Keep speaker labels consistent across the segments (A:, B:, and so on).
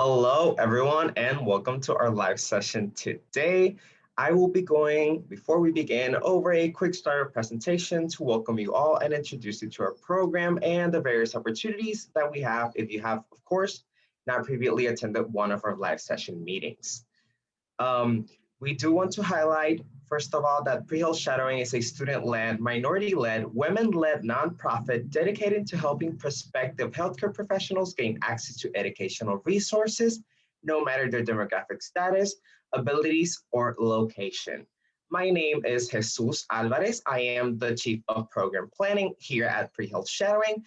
A: Hello, everyone, and welcome to our live session today. I will be going, before we begin, over a quick starter presentation to welcome you all and introduce you to our program and the various opportunities that we have if you have, of course, not previously attended one of our live session meetings. Um, we do want to highlight, first of all, that Pre-Health Shadowing is a student-led, minority-led, women-led nonprofit dedicated to helping prospective healthcare professionals gain access to educational resources, no matter their demographic status, abilities, or location. My name is Jesus Alvarez. I am the Chief of Program Planning here at Pre-Health Shadowing,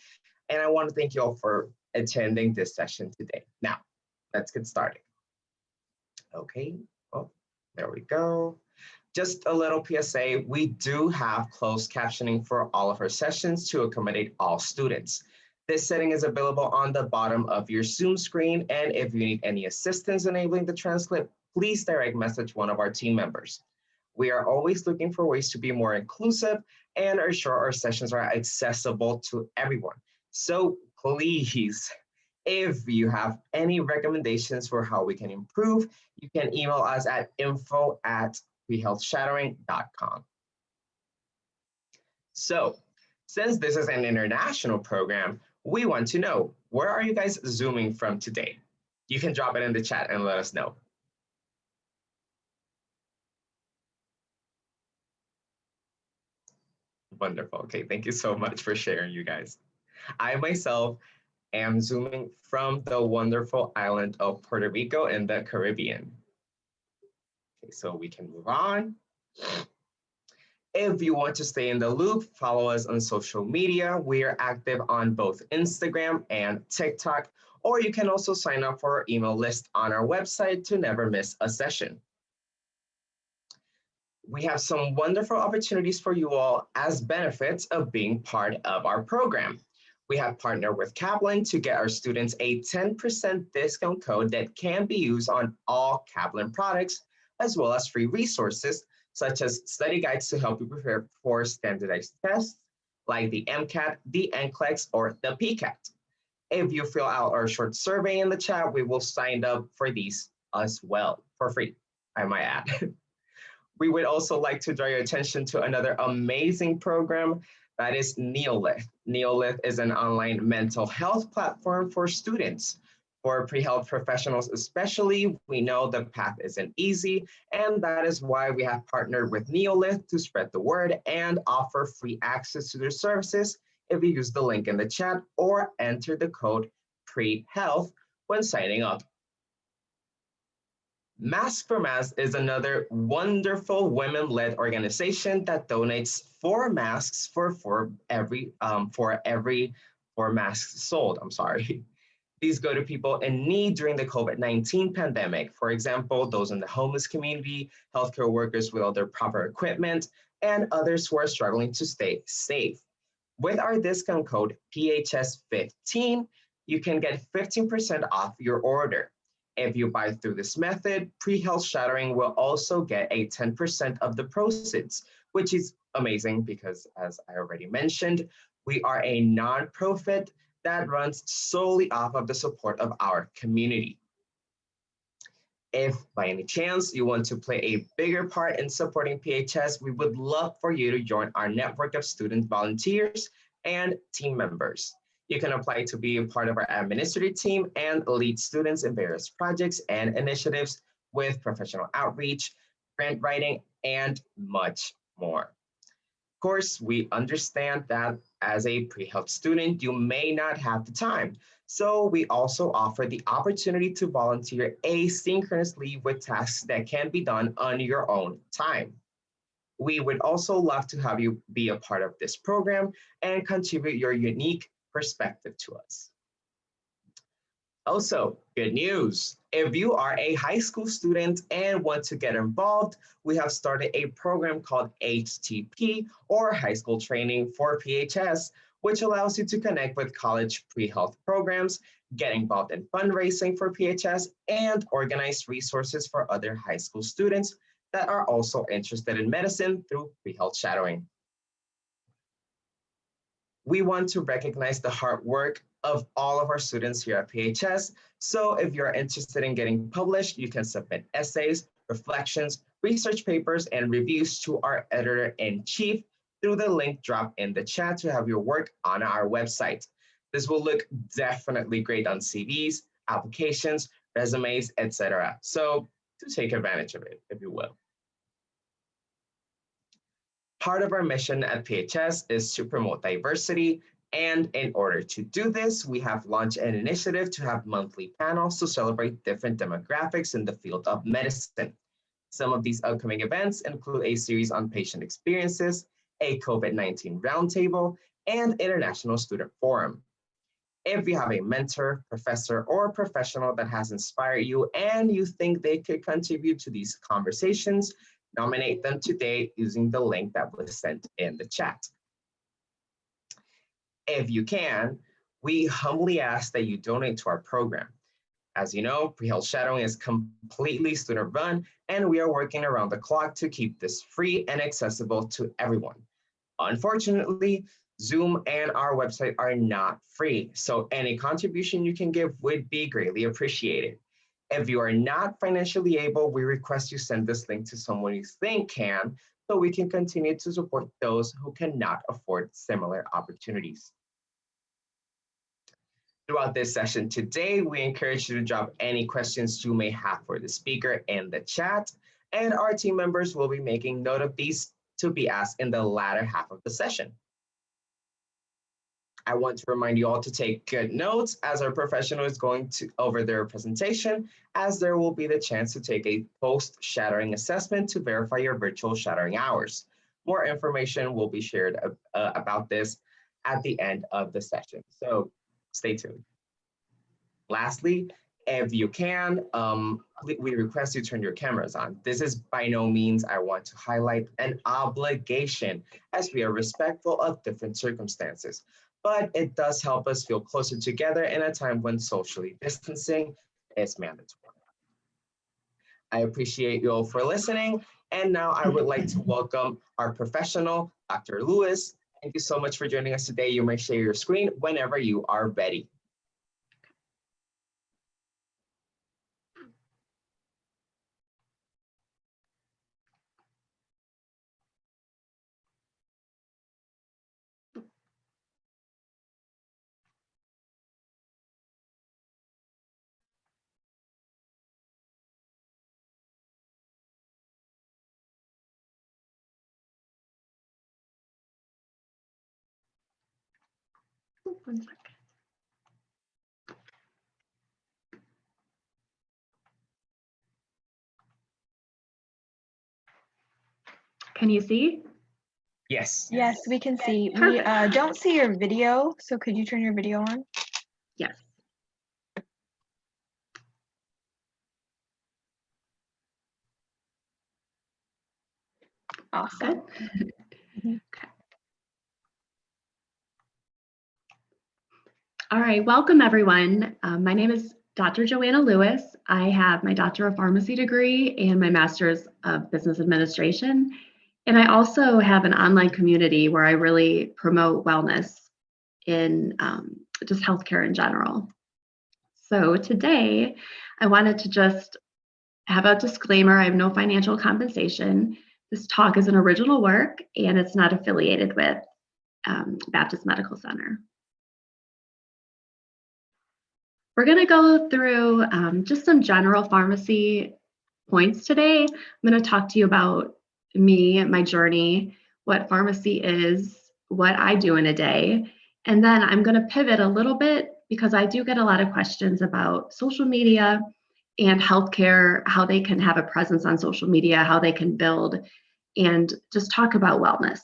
A: and I want to thank you all for attending this session today. Now, let's get started. Okay, oh, there we go. Just a little PSA, we do have closed captioning for all of our sessions to accommodate all students. This setting is available on the bottom of your Zoom screen, and if you need any assistance enabling the transcript, please direct message one of our team members. We are always looking for ways to be more inclusive and ensure our sessions are accessible to everyone. So please, if you have any recommendations for how we can improve, you can email us at info@prehealthshadowing.com. So, since this is an international program, we want to know, where are you guys Zooming from today? You can drop it in the chat and let us know. Wonderful. Okay, thank you so much for sharing, you guys. I myself am Zooming from the wonderful island of Puerto Rico in the Caribbean. Okay, so we can move on. If you want to stay in the loop, follow us on social media. We are active on both Instagram and TikTok, or you can also sign up for our email list on our website to never miss a session. We have some wonderful opportunities for you all as benefits of being part of our program. We have partnered with Kaplan to get our students a 10% discount code that can be used on all Kaplan products, as well as free resources, such as study guides to help you prepare for standardized tests, like the MCAT, the NCLEX, or the PCAT. If you fill out our short survey in the chat, we will sign up for these as well, for free, I might add. We would also like to draw your attention to another amazing program that is Neolith. Neolith is an online mental health platform for students. For pre-health professionals especially, we know the path isn't easy, and that is why we have partnered with Neolith to spread the word and offer free access to their services if you use the link in the chat or enter the code PREHEALTH when signing up. Mask for Masks is another wonderful women-led organization that donates 4 masks for every masks sold. I'm sorry. These go to people in need during the COVID-19 pandemic. For example, those in the homeless community, healthcare workers without their proper equipment, and others who are struggling to stay safe. With our discount code PHS15, you can get 15% off your order. If you buy through this method, Pre-Health Shadowing will also get a 10% of the proceeds, which is amazing because, as I already mentioned, we are a nonprofit that runs solely off of the support of our community. If by any chance you want to play a bigger part in supporting PHS, we would love for you to join our network of student volunteers and team members. You can apply to be a part of our administrative team and lead students in various projects and initiatives with professional outreach, grant writing, and much more. Of course, we understand that as a pre-health student, you may not have the time. So we also offer the opportunity to volunteer asynchronously with tasks that can be done on your own time. We would also love to have you be a part of this program and contribute your unique perspective to us. Also, good news. If you are a high school student and want to get involved, we have started a program called HTP, or High School Training for PHS, which allows you to connect with college pre-health programs, get involved in fundraising for PHS, and organize resources for other high school students that are also interested in medicine through pre-health shadowing. We want to recognize the hard work of all of our students here at PHS. So if you're interested in getting published, you can submit essays, reflections, research papers, and reviews to our editor-in-chief through the link dropped in the chat to have your work on our website. This will look definitely great on CVs, applications, resumes, etc. So do take advantage of it, if you will. Part of our mission at PHS is to promote diversity, and in order to do this, we have launched an initiative to have monthly panels to celebrate different demographics in the field of medicine. Some of these upcoming events include a series on patient experiences, a COVID-19 roundtable, and International Student Forum. If you have a mentor, professor, or professional that has inspired you and you think they could contribute to these conversations, nominate them today using the link that was sent in the chat. If you can, we humbly ask that you donate to our program. As you know, pre-health shadowing is completely student-run, and we are working around the clock to keep this free and accessible to everyone. Unfortunately, Zoom and our website are not free, so any contribution you can give would be greatly appreciated. If you are not financially able, we request you send this link to someone you think can, so we can continue to support those who cannot afford similar opportunities. Throughout this session today, we encourage you to drop any questions you may have for the speaker in the chat, and our team members will be making note of these to be asked in the latter half of the session. I want to remind you all to take good notes as our professional is going over their presentation, as there will be the chance to take a post-shadowing assessment to verify your virtual shadowing hours. More information will be shared about this at the end of the session, so stay tuned. Lastly, if you can, we request you turn your cameras on. This is by no means, I want to highlight, an obligation, as we are respectful of different circumstances. But it does help us feel closer together in a time when socially distancing is mandatory. I appreciate you all for listening. And now I would like to welcome our professional, Dr. Lewis. Thank you so much for joining us today. You may share your screen whenever you are ready.
B: One second. Can you see?
A: Yes.
C: Yes, we can see.
B: Perfect.
C: We don't see your video, so could you turn your video on?
B: Yes.
C: Awesome.
B: Okay. All right, welcome everyone. My name is Dr. Joanna Lewis. I have my Doctor of Pharmacy degree and my Master's of Business Administration. And I also have an online community where I really promote wellness in just healthcare in general. So today, I wanted to just have a disclaimer. I have no financial compensation. This talk is an original work and it's not affiliated with Baptist Medical Center. We're going to go through just some general pharmacy points today. I'm going to talk to you about me, my journey, what pharmacy is, what I do in a day, and then I'm going to pivot a little bit because I do get a lot of questions about social media and healthcare, how they can have a presence on social media, how they can build, and just talk about wellness.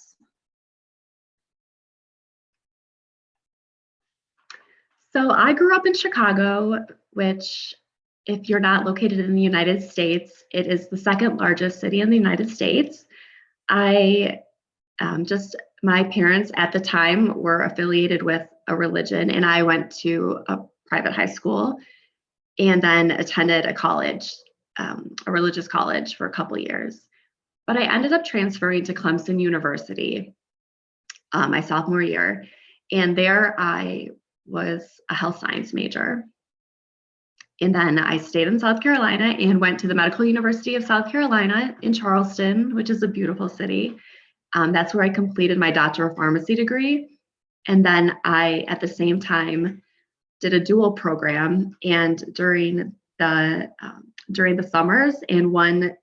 B: So I grew up in Chicago, which if you're not located in the United States, it is the second largest city in the United States. My parents at the time were affiliated with a religion, and I went to a private high school and then attended a college, a religious college for a couple years. But I ended up transferring to Clemson University my sophomore year. And there I was a health science major. And then I stayed in South Carolina and went to the Medical University of South Carolina in Charleston, which is a beautiful city. That's where I completed my Doctor of Pharmacy degree. And then I, at the same time, did a dual program. And during the summers and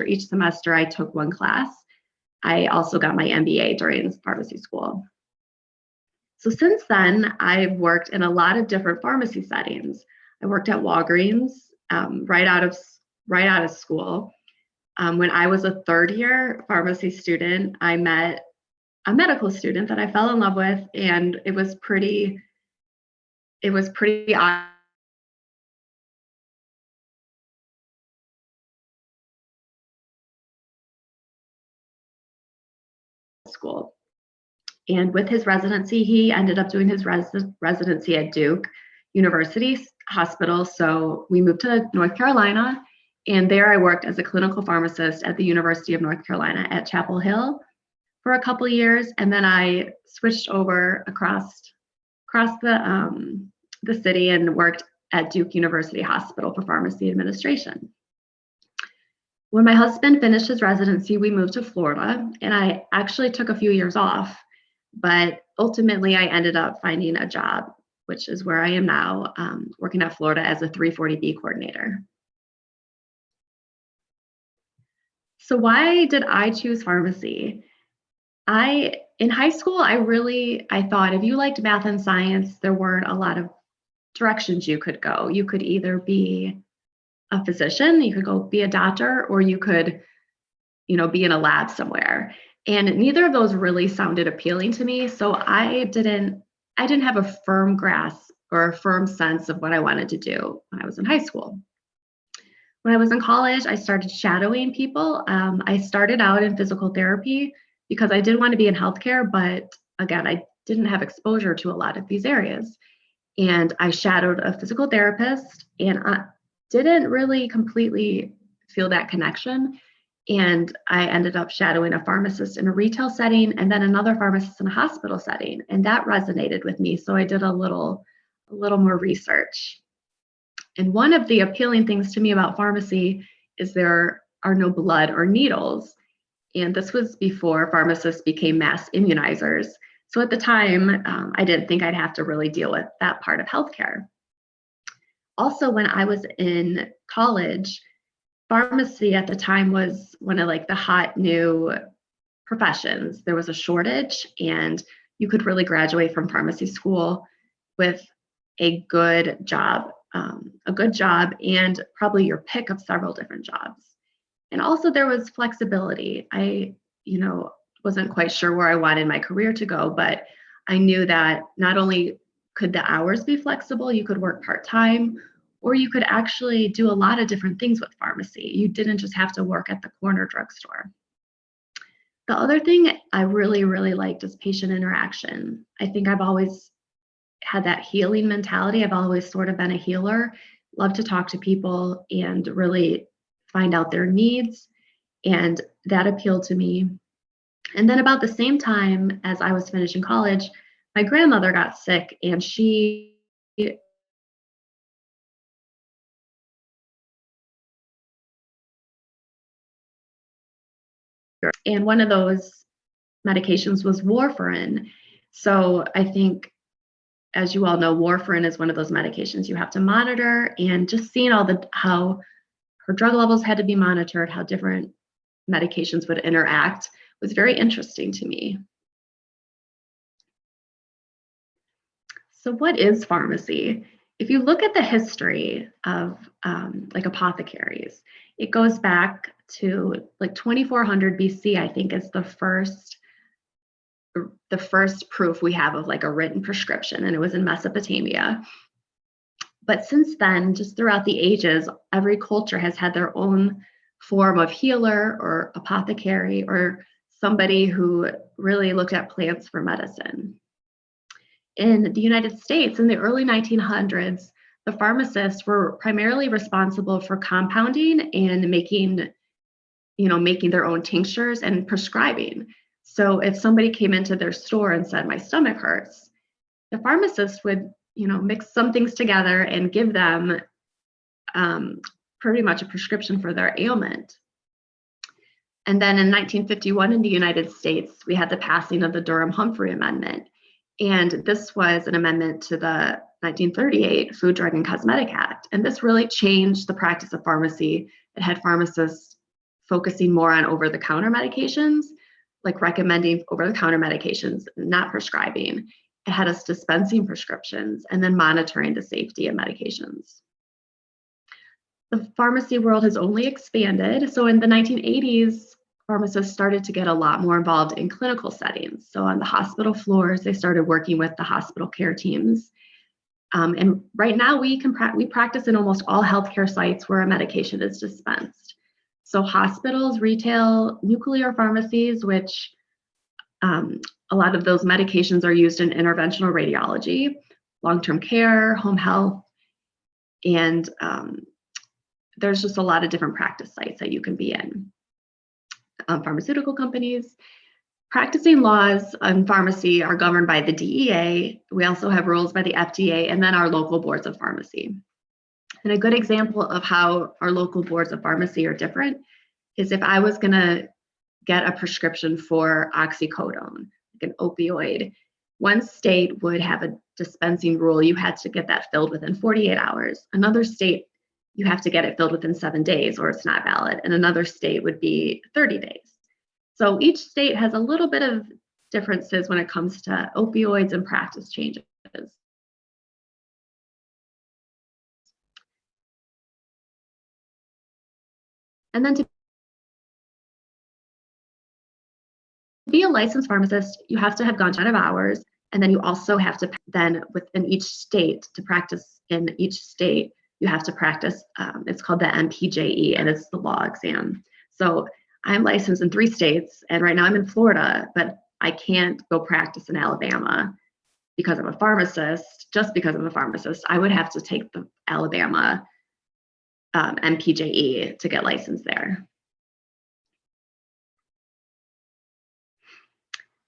B: each semester, I took one class. I also got my MBA during pharmacy school. So since then, I've worked in a lot of different pharmacy settings. I worked at Walgreens right out of school. When I was a third-year pharmacy student, I met a medical student that I fell in love with, and it was pretty odd. School. And with his residency, he ended up doing his residency at Duke University Hospital. So we moved to North Carolina, and there I worked as a clinical pharmacist at the University of North Carolina at Chapel Hill for a couple of years. And then I switched over across the city and worked at Duke University Hospital for pharmacy administration. When my husband finished his residency, we moved to Florida, and I actually took a few years off, but ultimately I ended up finding a job, which is where I am now, working at Florida as a 340B coordinator. So why did I choose pharmacy? In high school, I thought if you liked math and science, there weren't a lot of directions you could go. You could either be a physician, you could go be a doctor, or you could, be in a lab somewhere. And neither of those really sounded appealing to me. So I didn't have a firm grasp or a firm sense of what I wanted to do when I was in high school. When I was in college, I started shadowing people. I started out in physical therapy because I did want to be in healthcare, but again, I didn't have exposure to a lot of these areas. And I shadowed a physical therapist, and I didn't really completely feel that connection. And I ended up shadowing a pharmacist in a retail setting and then another pharmacist in a hospital setting. And that resonated with me. So I did a little more research. And one of the appealing things to me about pharmacy is there are no blood or needles. And this was before pharmacists became mass immunizers. So at the time, I didn't think I'd have to really deal with that part of healthcare. Also, when I was in college, pharmacy at the time was one of the hot new professions. There was a shortage, and you could really graduate from pharmacy school with a good job and probably your pick of several different jobs. And also there was flexibility. I, wasn't quite sure where I wanted my career to go, but I knew that not only could the hours be flexible, you could work part-time, or you could actually do a lot of different things with pharmacy. You didn't just have to work at the corner drugstore. The other thing I really, really liked is patient interaction. I think I've always had that healing mentality. I've always sort of been a healer, love to talk to people and really find out their needs. And that appealed to me. And then about the same time as I was finishing college, my grandmother got sick, and one of those medications was warfarin. So I think, as you all know, warfarin is one of those medications you have to monitor, and just seeing how her drug levels had to be monitored, how different medications would interact was very interesting to me. So what is pharmacy? If you look at the history of apothecaries, it goes back to 2400 BC, I think, is the first proof we have of a written prescription, and it was in Mesopotamia. But since then, just throughout the ages, every culture has had their own form of healer or apothecary or somebody who really looked at plants for medicine. In the United States, in the early 1900s, the pharmacists were primarily responsible for compounding and making their own tinctures and prescribing. So if somebody came into their store and said, "My stomach hurts," the pharmacist would, mix some things together and give them pretty much a prescription for their ailment. And then in 1951 in the United States, we had the passing of the Durham-Humphrey Amendment. And this was an amendment to the 1938 Food, Drug, and Cosmetic Act. And this really changed the practice of pharmacy. It had pharmacists focusing more on over-the-counter medications, like recommending over-the-counter medications, not prescribing. It had us dispensing prescriptions and then monitoring the safety of medications. The pharmacy world has only expanded. So in the 1980s, pharmacists started to get a lot more involved in clinical settings. So on the hospital floors, they started working with the hospital care teams. And right now we practice in almost all healthcare sites where a medication is dispensed. So hospitals, retail, nuclear pharmacies, which a lot of those medications are used in interventional radiology, long-term care, home health, and there's just a lot of different practice sites that you can be in. Pharmaceutical companies. Practicing laws on pharmacy are governed by the DEA. We also have rules by the FDA and then our local boards of pharmacy. And a good example of how our local boards of pharmacy are different is if I was going to get a prescription for oxycodone, like an opioid, one state would have a dispensing rule. You had to get that filled within 48 hours. Another state, you have to get it filled within 7 days or it's not valid. And another state would be 30 days. So each state has a little bit of differences when it comes to opioids and practice changes. And then to be a licensed pharmacist, you have to have gone out of hours. And then you also have to then within each state to practice in each state, you have to practice, it's called the MPJE and it's the law exam. So I'm licensed in 3 states and right now I'm in Florida, but I can't go practice in Alabama because I'm a pharmacist, just because I'm a pharmacist. I would have to take the Alabama MPJE to get licensed there.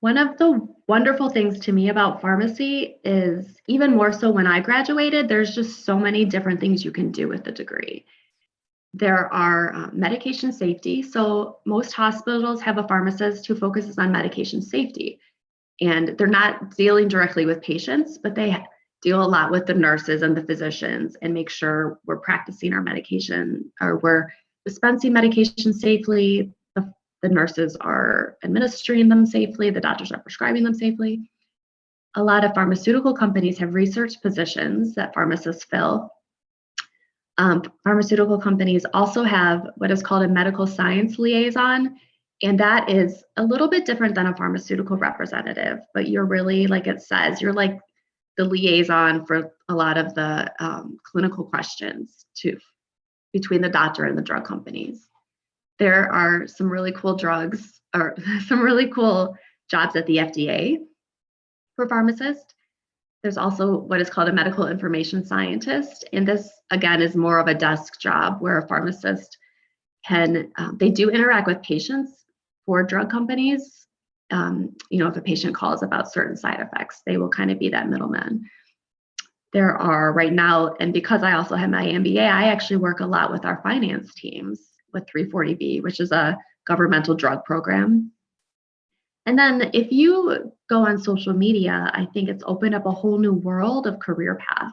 B: One of the wonderful things to me about pharmacy is, even more so when I graduated, there's just so many different things you can do with the degree. There are medication safety. So most hospitals have a pharmacist who focuses on medication safety. And they're not dealing directly with patients, but they deal a lot with the nurses and the physicians and make sure we're practicing our medication or we're dispensing medication safely. The nurses are administering them safely. The doctors are prescribing them safely. A lot of pharmaceutical companies have research positions that pharmacists fill. Pharmaceutical companies also have what is called a medical science liaison, and that is a little bit different than a pharmaceutical representative, but you're really, like it says, you're like the liaison for a lot of the clinical questions between the doctor and the drug companies. There are some really cool drugs or some really cool jobs at the FDA for pharmacists. There's also what is called a medical information scientist. And this, again, is more of a desk job where a pharmacist can, they do interact with patients for drug companies. If a patient calls about certain side effects, they will kind of be that middleman. There are right now, and because I also have my MBA, I actually work a lot with our finance teams with 340B, which is a governmental drug program. And then if you go on social media, I think it's opened up a whole new world of career paths.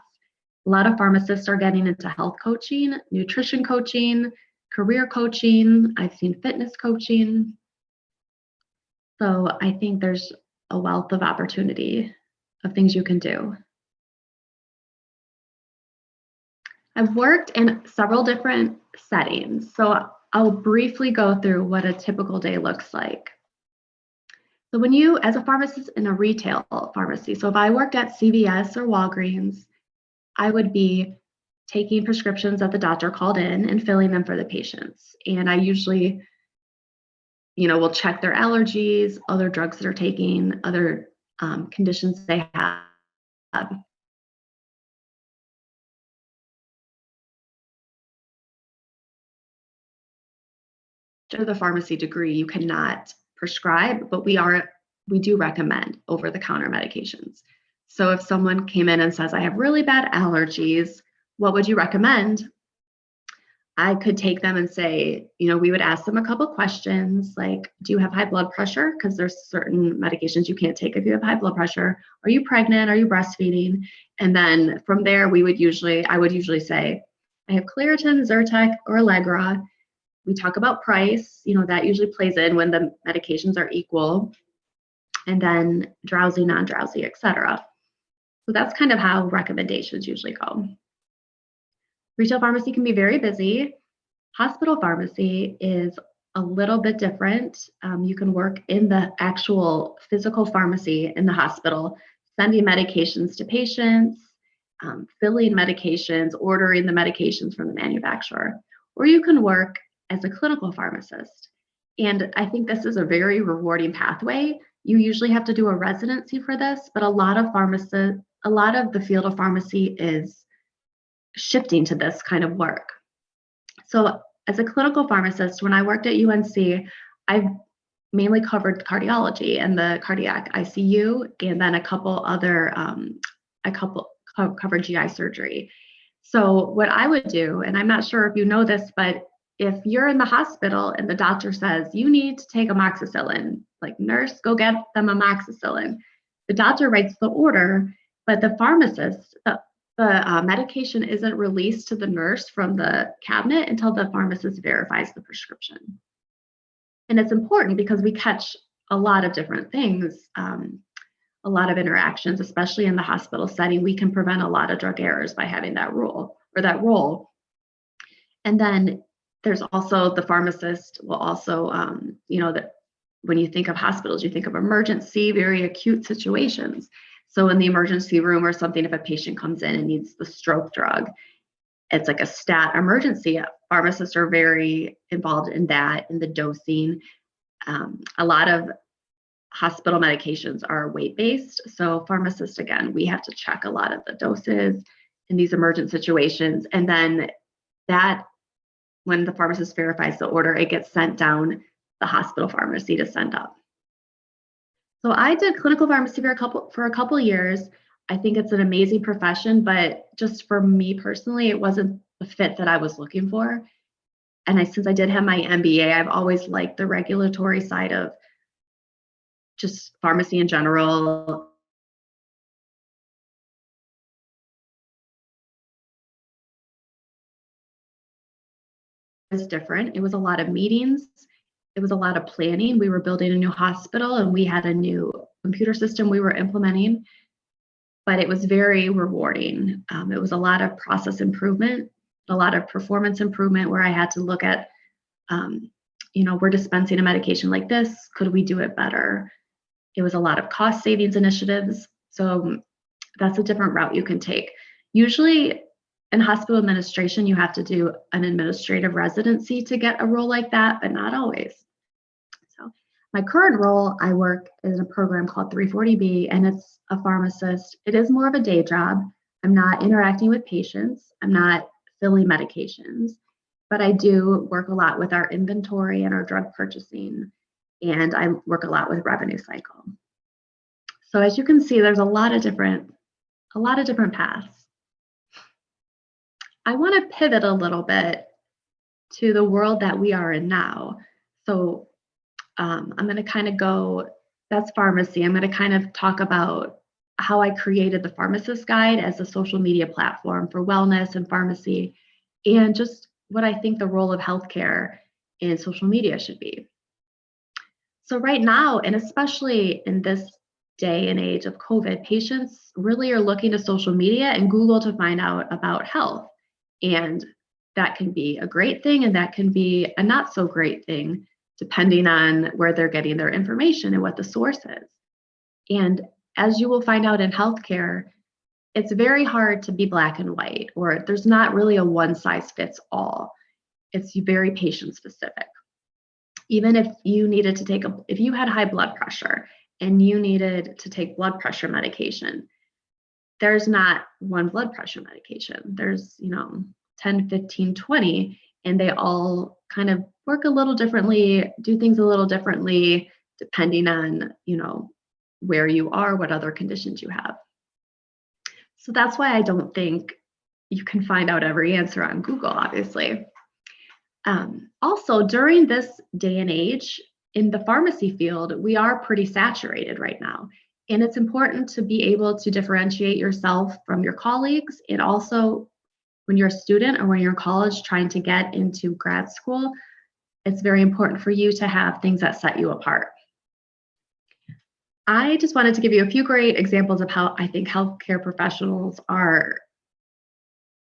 B: A lot of pharmacists are getting into health coaching, nutrition coaching, career coaching. I've seen fitness coaching. So I think there's a wealth of opportunity of things you can do. I've worked in several different settings. So I'll briefly go through what a typical day looks like. So when you, as a pharmacist in a retail pharmacy, so if I worked at CVS or Walgreens, I would be taking prescriptions that the doctor called in and filling them for the patients. And I usually, will check their allergies, other drugs they're taking, other conditions they have. After the pharmacy degree, you cannot prescribe, but we do recommend over-the-counter medications. So if someone came in and says, I have really bad allergies, what would you recommend? I could take them and say, we would ask them a couple questions like, do you have high blood pressure? Because there's certain medications you can't take if you have high blood pressure. Are you pregnant? Are you breastfeeding? And then from there, I would usually say, I have Claritin, Zyrtec, or Allegra. We talk about price, that usually plays in when the medications are equal. And then drowsy, non-drowsy, etc. So that's kind of how recommendations usually go. Retail pharmacy can be very busy. Hospital pharmacy is a little bit different. You can work in the actual physical pharmacy in the hospital, sending medications to patients, filling medications, ordering the medications from the manufacturer. Or you can work as a clinical pharmacist. And I think this is a very rewarding pathway. You usually have to do a residency for this, but a lot of the field of pharmacy is shifting to this kind of work. So as a clinical pharmacist, when I worked at UNC, I've mainly covered cardiology and the cardiac ICU, and then covered GI surgery. So what I would do, and I'm not sure if you know this, but if you're in the hospital and the doctor says you need to take amoxicillin, like nurse, go get them amoxicillin. The doctor writes the order, but the pharmacist, the medication isn't released to the nurse from the cabinet until the pharmacist verifies the prescription. And it's important because we catch a lot of different things, a lot of interactions, especially in the hospital setting. We can prevent a lot of drug errors by having that role. And then there's also the pharmacist will also, that when you think of hospitals, you think of emergency, very acute situations. So in the emergency room or something, if a patient comes in and needs the stroke drug, it's like a stat emergency. Pharmacists are very involved in that, in the dosing. A lot of hospital medications are weight-based. So pharmacists, again, we have to check a lot of the doses in these emergent situations. And then that, when the pharmacist verifies the order, it gets sent down the hospital pharmacy to send up. So I did clinical pharmacy for a couple years. I think it's an amazing profession, but just for me personally, it wasn't the fit that I was looking for. And since I did have my MBA, I've always liked the regulatory side of just pharmacy in general. It was different. It was a lot of meetings. It was a lot of planning. We were building a new hospital and we had a new computer system we were implementing, but it was very rewarding. It was a lot of process improvement, a lot of performance improvement where I had to look at, we're dispensing a medication like this. Could we do it better? It was a lot of cost savings initiatives. So that's a different route you can take. Usually in hospital administration, you have to do an administrative residency to get a role like that, but not always. So my current role, I work in a program called 340B, and it's a pharmacist. It is more of a day job. I'm not interacting with patients. I'm not filling medications, but I do work a lot with our inventory and our drug purchasing, and I work a lot with revenue cycle. So as you can see, there's a lot of different paths. I want to pivot a little bit to the world that we are in now. So I'm going to kind of go, that's pharmacy. I'm going to kind of talk about how I created the Pharmacist Guide as a social media platform for wellness and pharmacy, and just what I think the role of healthcare in social media should be. So right now, and especially in this day and age of COVID, patients really are looking to social media and Google to find out about health. And that can be a great thing, and that can be a not so great thing, depending on where they're getting their information and what the source is. And as you will find out in healthcare, it's very hard to be black and white, or there's not really a one size fits all. It's very patient specific. Even if you needed to if you had high blood pressure and you needed to take blood pressure medication, there's not one blood pressure medication. There's, 10, 15, 20, and they all kind of work a little differently, do things a little differently, depending on, where you are, what other conditions you have. So that's why I don't think you can find out every answer on Google, obviously. Also, during this day and age, in the pharmacy field, we are pretty saturated right now. And it's important to be able to differentiate yourself from your colleagues. And also, when you're a student or when you're in college trying to get into grad school, it's very important for you to have things that set you apart. I just wanted to give you a few great examples of how I think healthcare professionals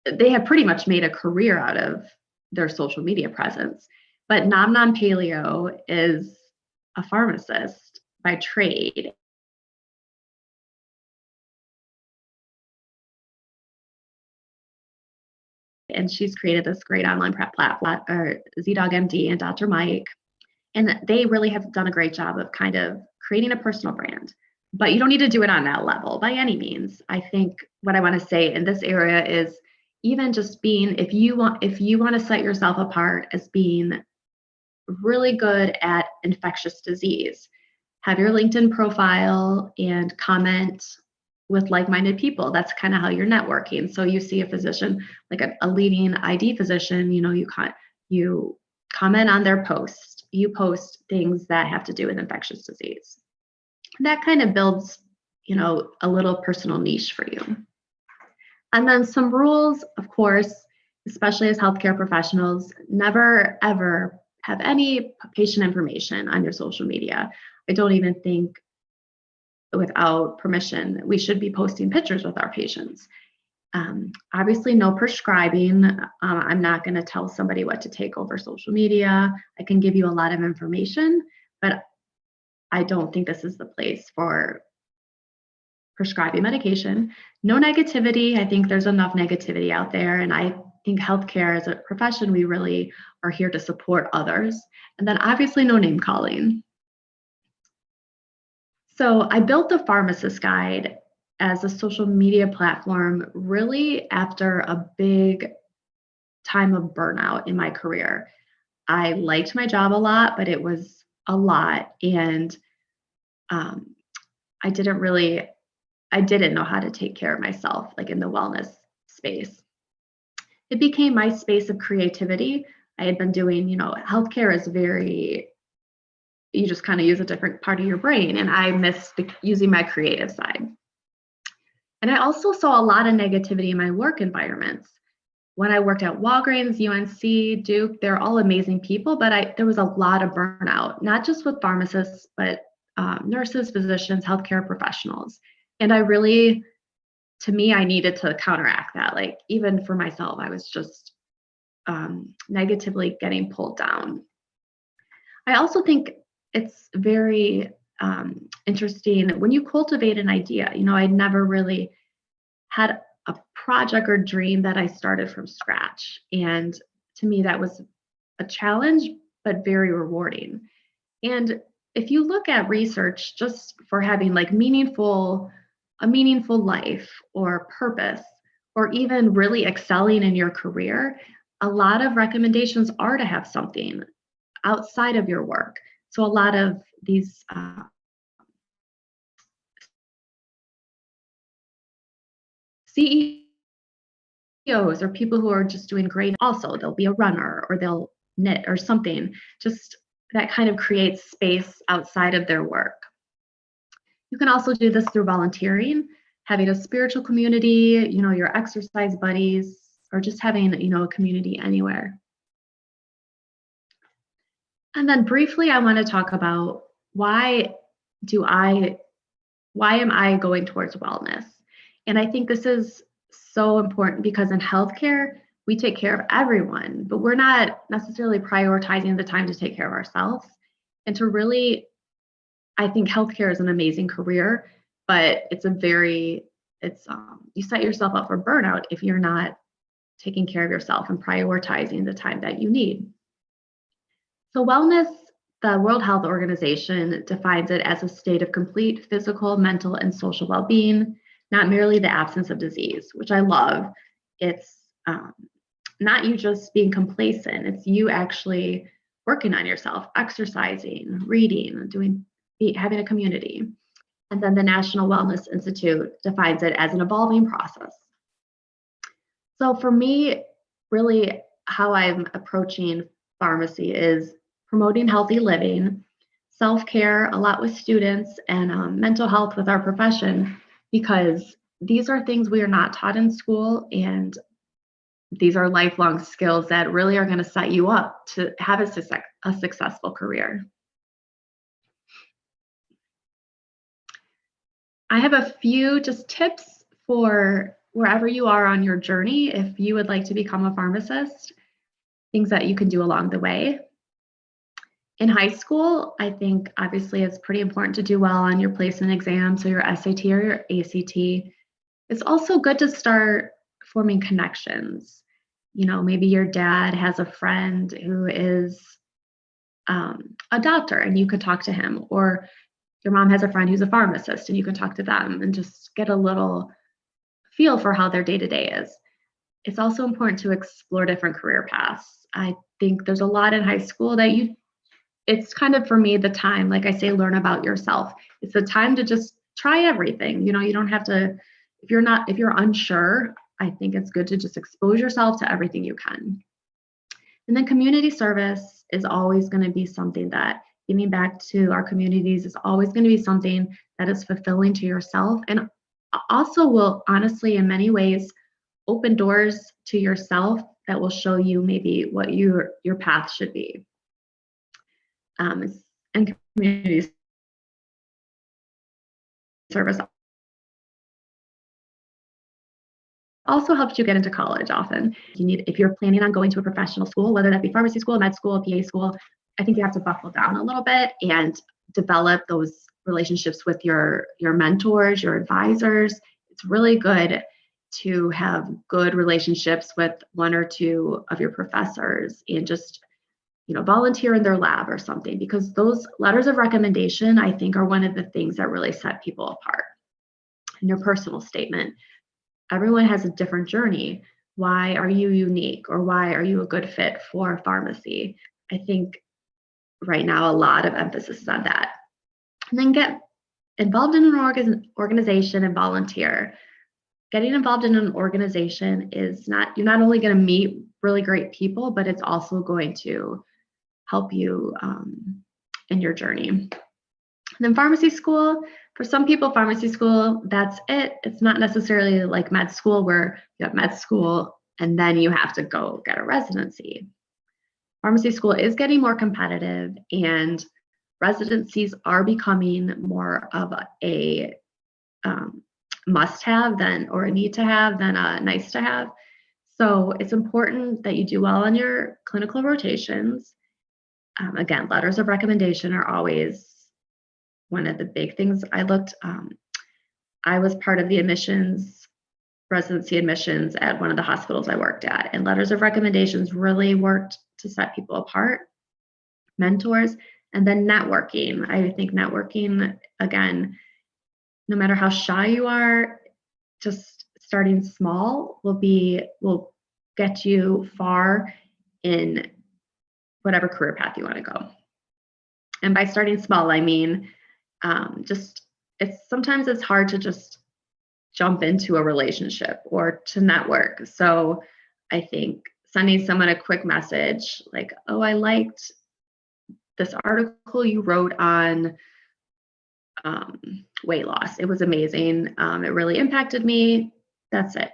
B: they have pretty much made a career out of their social media presence. But Namnan Paleo is a pharmacist by trade. And she's created this great online prep platform, ZDog MD and Dr. Mike. And they really have done a great job of kind of creating a personal brand. But you don't need to do it on that level by any means. I think what I want to say in this area is even just being, if you want to set yourself apart as being really good at infectious disease, have your LinkedIn profile and comment with like-minded people. That's kind of how you're networking. So you see a physician, like a leading ID physician, you comment on their post. You post things that have to do with infectious disease. That kind of builds, a little personal niche for you. And then some rules, of course, especially as healthcare professionals, never ever have any patient information on your social media. I don't even think without permission we should be posting pictures with our patients. Obviously, no prescribing. I'm not going to tell somebody what to take over social media. I can give you a lot of information, but I don't think this is the place for prescribing medication. No negativity. I think there's enough negativity out there. And I think healthcare as a profession, we really are here to support others. And then obviously no name calling. So I built the Pharmacist Guide as a social media platform really after a big time of burnout in my career. I liked my job a lot, but it was a lot. And I didn't know how to take care of myself, like in the wellness space. It became my space of creativity. I had been doing, healthcare is you just kind of use a different part of your brain, and I missed using my creative side. And I also saw a lot of negativity in my work environments. When I worked at Walgreens, UNC, Duke, they're all amazing people, but there was a lot of burnout, not just with pharmacists, but nurses, physicians, healthcare professionals. And I needed to counteract that. Like even for myself, I was just negatively getting pulled down. I also think it's very interesting when you cultivate an idea. I'd never really had a project or dream that I started from scratch. And to me, that was a challenge, but very rewarding. And if you look at research just for having like a meaningful life or purpose, or even really excelling in your career, a lot of recommendations are to have something outside of your work. So a lot of these CEOs or people who are just doing great, also they'll be a runner or they'll knit or something, just that kind of creates space outside of their work. You can also do this through volunteering, having a spiritual community, your exercise buddies, or just having, a community anywhere. And then briefly, I want to talk about why am I going towards wellness? And I think this is so important because in healthcare, we take care of everyone, but we're not necessarily prioritizing the time to take care of ourselves. And I think healthcare is an amazing career, but you set yourself up for burnout if you're not taking care of yourself and prioritizing the time that you need. So wellness, the World Health Organization defines it as a state of complete physical, mental, and social well-being, not merely the absence of disease, which I love. It's not you just being complacent, it's you actually working on yourself, exercising, reading, having a community. And then the National Wellness Institute defines it as an evolving process. So for me, really how I'm approaching pharmacy is promoting healthy living, self-care a lot with students, and mental health with our profession, because these are things we are not taught in school, and these are lifelong skills that really are going to set you up to have a successful career. I have a few just tips for wherever you are on your journey if you would like to become a pharmacist, things that you can do along the way. In high school, I think obviously it's pretty important to do well on your placement exam, so your SAT or your ACT. It's also good to start forming connections. You know, maybe your dad has a friend who is a doctor and you could talk to him, or your mom has a friend who's a pharmacist and you can talk to them and just get a little feel for how their day-to-day is. It's also important to explore different career paths. I think there's a lot in high school that it's kind of, for me, the time, like I say, learn about yourself. It's the time to just try everything. You know, you don't have to, if you're unsure, I think it's good to just expose yourself to everything you can. And then community service is always going to be something that, giving back to our communities is always going to be something that is fulfilling to yourself, and also will honestly, in many ways, open doors to yourself that will show you maybe what your path should be. And community service also helps you get into college often. If you're planning on going to a professional school, whether that be pharmacy school, med school, PA school, I think you have to buckle down a little bit and develop those relationships with your mentors, your advisors. It's really good to have good relationships with one or two of your professors and just, volunteer in their lab or something, because those letters of recommendation, I think, are one of the things that really set people apart. In your personal statement, everyone has a different journey. Why are you unique, or why are you a good fit for pharmacy? I think right now a lot of emphasis is on that. And then get involved in an organization and volunteer. Getting involved in an organization is you're not only going to meet really great people, but it's also going to help you in your journey. And then pharmacy school, for some people, pharmacy school, that's it. It's not necessarily like med school where you have med school and then you have to go get a residency. Pharmacy school is getting more competitive, and residencies are becoming more of a must-have or a need-to-have than a nice-to-have. So it's important that you do well on your clinical rotations. Again, letters of recommendation are always one of the big things. I was part of the residency admissions at one of the hospitals I worked at, and letters of recommendations really worked to set people apart. Mentors, and then networking. I think networking, again, no matter how shy you are, just starting small will get you far in whatever career path you want to go. And by starting small, I mean sometimes it's hard to just jump into a relationship or to network. So I think sending someone a quick message like, oh, I liked this article you wrote on weight loss. It was amazing. It really impacted me. That's it.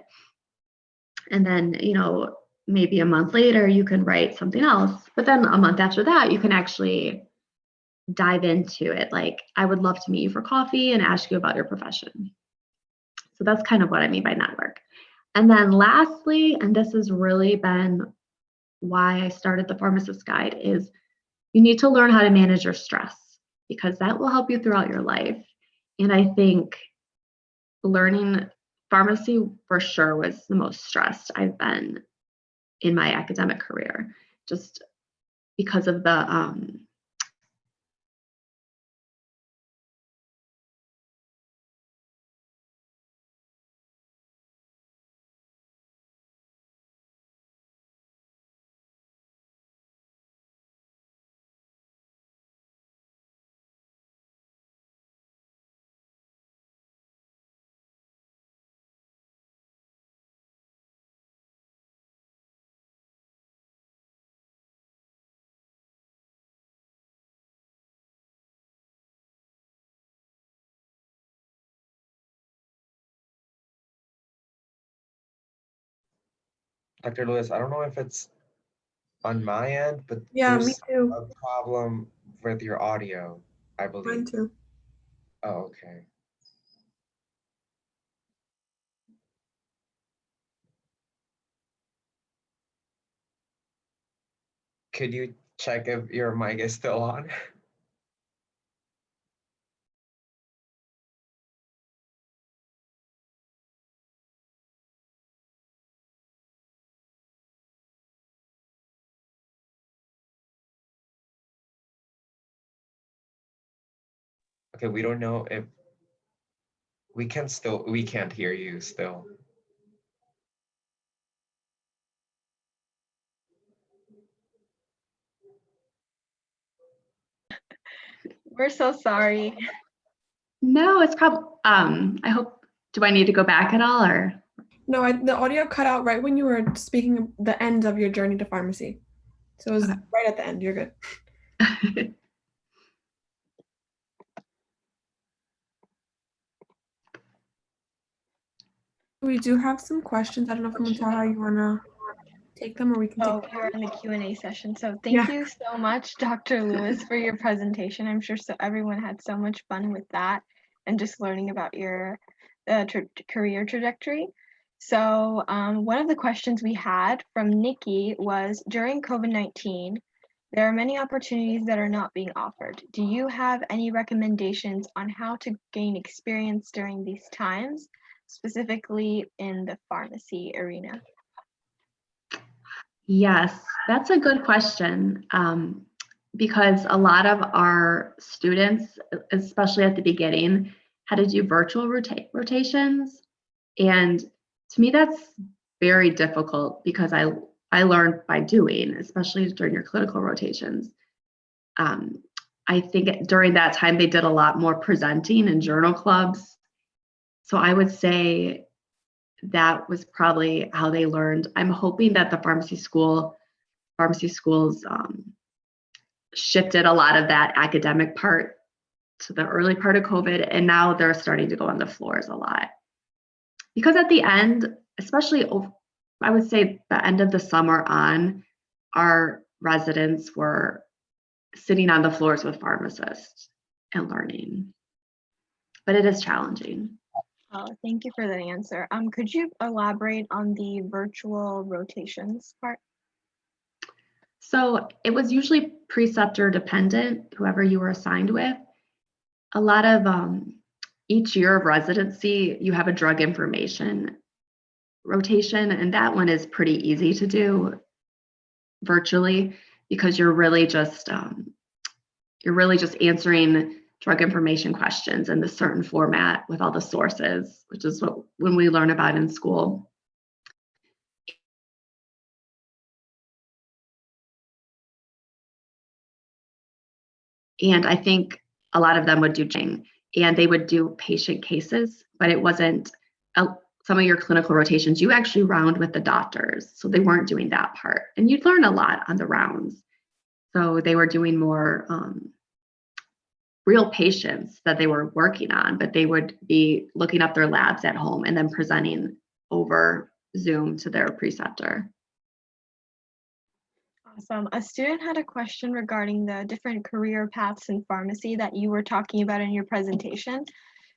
B: And then, maybe a month later, you can write something else. But then a month after that, you can actually dive into it. Like, I would love to meet you for coffee and ask you about your profession. So that's kind of what I mean by network. And then lastly, and this has really been why I started the Pharmacist Guide, is you need to learn how to manage your stress, because that will help you throughout your life. And I think learning pharmacy for sure was the most stressed I've been in my academic career, just because of the
A: Dr. Lewis, I don't know if it's on my end, but
D: Yeah, me
A: there's
D: too.
A: a problem with your audio, I
D: Mine
A: believe.
D: too.
A: Oh, okay. Could you check if your mic is still on? Okay, we don't know if we can't hear you still.
C: We're so sorry.
B: No, it's probably, I hope, do I need to go back at all or?
D: No, the audio cut out right when you were speaking the end of your journey to pharmacy. So it was
B: Okay.
D: right at the end. You're good. We do have some questions. I don't know if how you want to take them or we can take
C: Oh,
D: them.
C: we're in the Q&A session. So
D: Yeah.
C: thank you so much, Dr. Lewis, for your presentation. I'm sure everyone had so much fun with that and just learning about your career trajectory. So one of the questions we had from Nikki was, during COVID-19, there are many opportunities that are not being offered. Do you have any recommendations on how to gain experience during these times, specifically in the pharmacy arena?
B: Yes, that's a good question, because a lot of our students, especially at the beginning, had to do virtual rotations. And to me, that's very difficult because I learned by doing, especially during your clinical rotations. I think during that time, they did a lot more presenting in journal clubs. So I would say that was probably how they learned. I'm hoping that the pharmacy schools shifted a lot of that academic part to the early part of COVID, and now they're starting to go on the floors a lot. Because at the end, especially I would say the end of the summer on, our residents were sitting on the floors with pharmacists and learning. But it is challenging.
C: Oh, thank you for that answer. Could you elaborate on the virtual rotations part?
B: So it was usually preceptor dependent, whoever you were assigned with. A lot of each year of residency, you have a drug information rotation, and that one is pretty easy to do virtually because you're really just answering drug information questions in the certain format with all the sources, which is when we learn about in school. And I think a lot of them would do and they would do patient cases, but it wasn't some of your clinical rotations, you actually round with the doctors. So they weren't doing that part. And you'd learn a lot on the rounds. So they were doing more real patients that they were working on, but they would be looking up their labs at home and then presenting over Zoom to their preceptor.
C: Awesome. A student had a question regarding the different career paths in pharmacy that you were talking about in your presentation.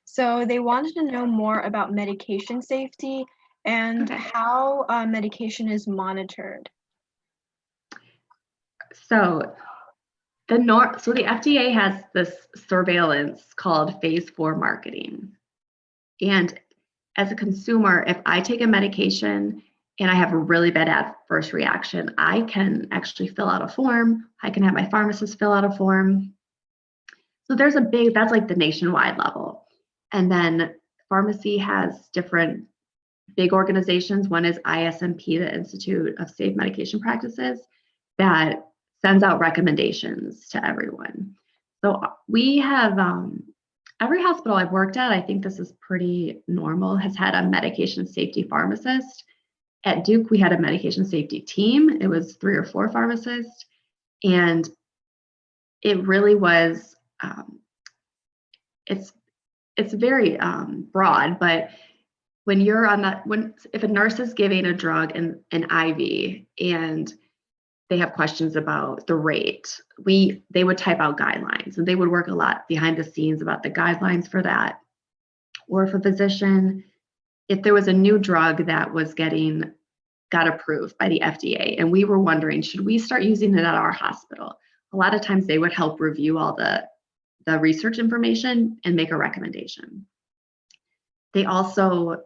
C: So they wanted to know more about medication safety and how medication is monitored.
B: So the FDA has this surveillance called phase 4 marketing. And as a consumer, if I take a medication and I have a really bad adverse reaction, I can actually fill out a form. I can have my pharmacist fill out a form. So there's that's like the nationwide level. And then pharmacy has different big organizations. One is ISMP, the Institute of Safe Medication Practices, that sends out recommendations to everyone. So we have every hospital I've worked at, I think this is pretty normal, has had a medication safety pharmacist. At Duke, we had a medication safety team. It was 3 or 4 pharmacists. And it really was, it's very broad, but when you're on that, if a nurse is giving a drug in an IV and they have questions about the rate, they would type out guidelines, and they would work a lot behind the scenes about the guidelines for that. Or if a physician, if there was a new drug that got approved by the FDA, and we were wondering, should we start using it at our hospital? A lot of times they would help review all the research information and make a recommendation. They also,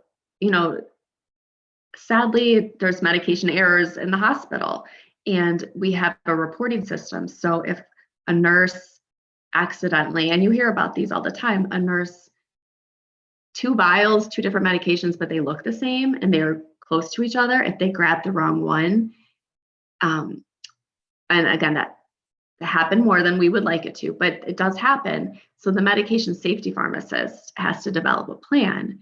B: sadly, there's medication errors in the hospital, and we have a reporting system. So if a nurse accidentally, and you hear about these all the time, a nurse, 2 vials, 2 different medications, but they look the same and they're close to each other, if they grab the wrong one, and again, that happen more than we would like it to, but it does happen. So the medication safety pharmacist has to develop a plan,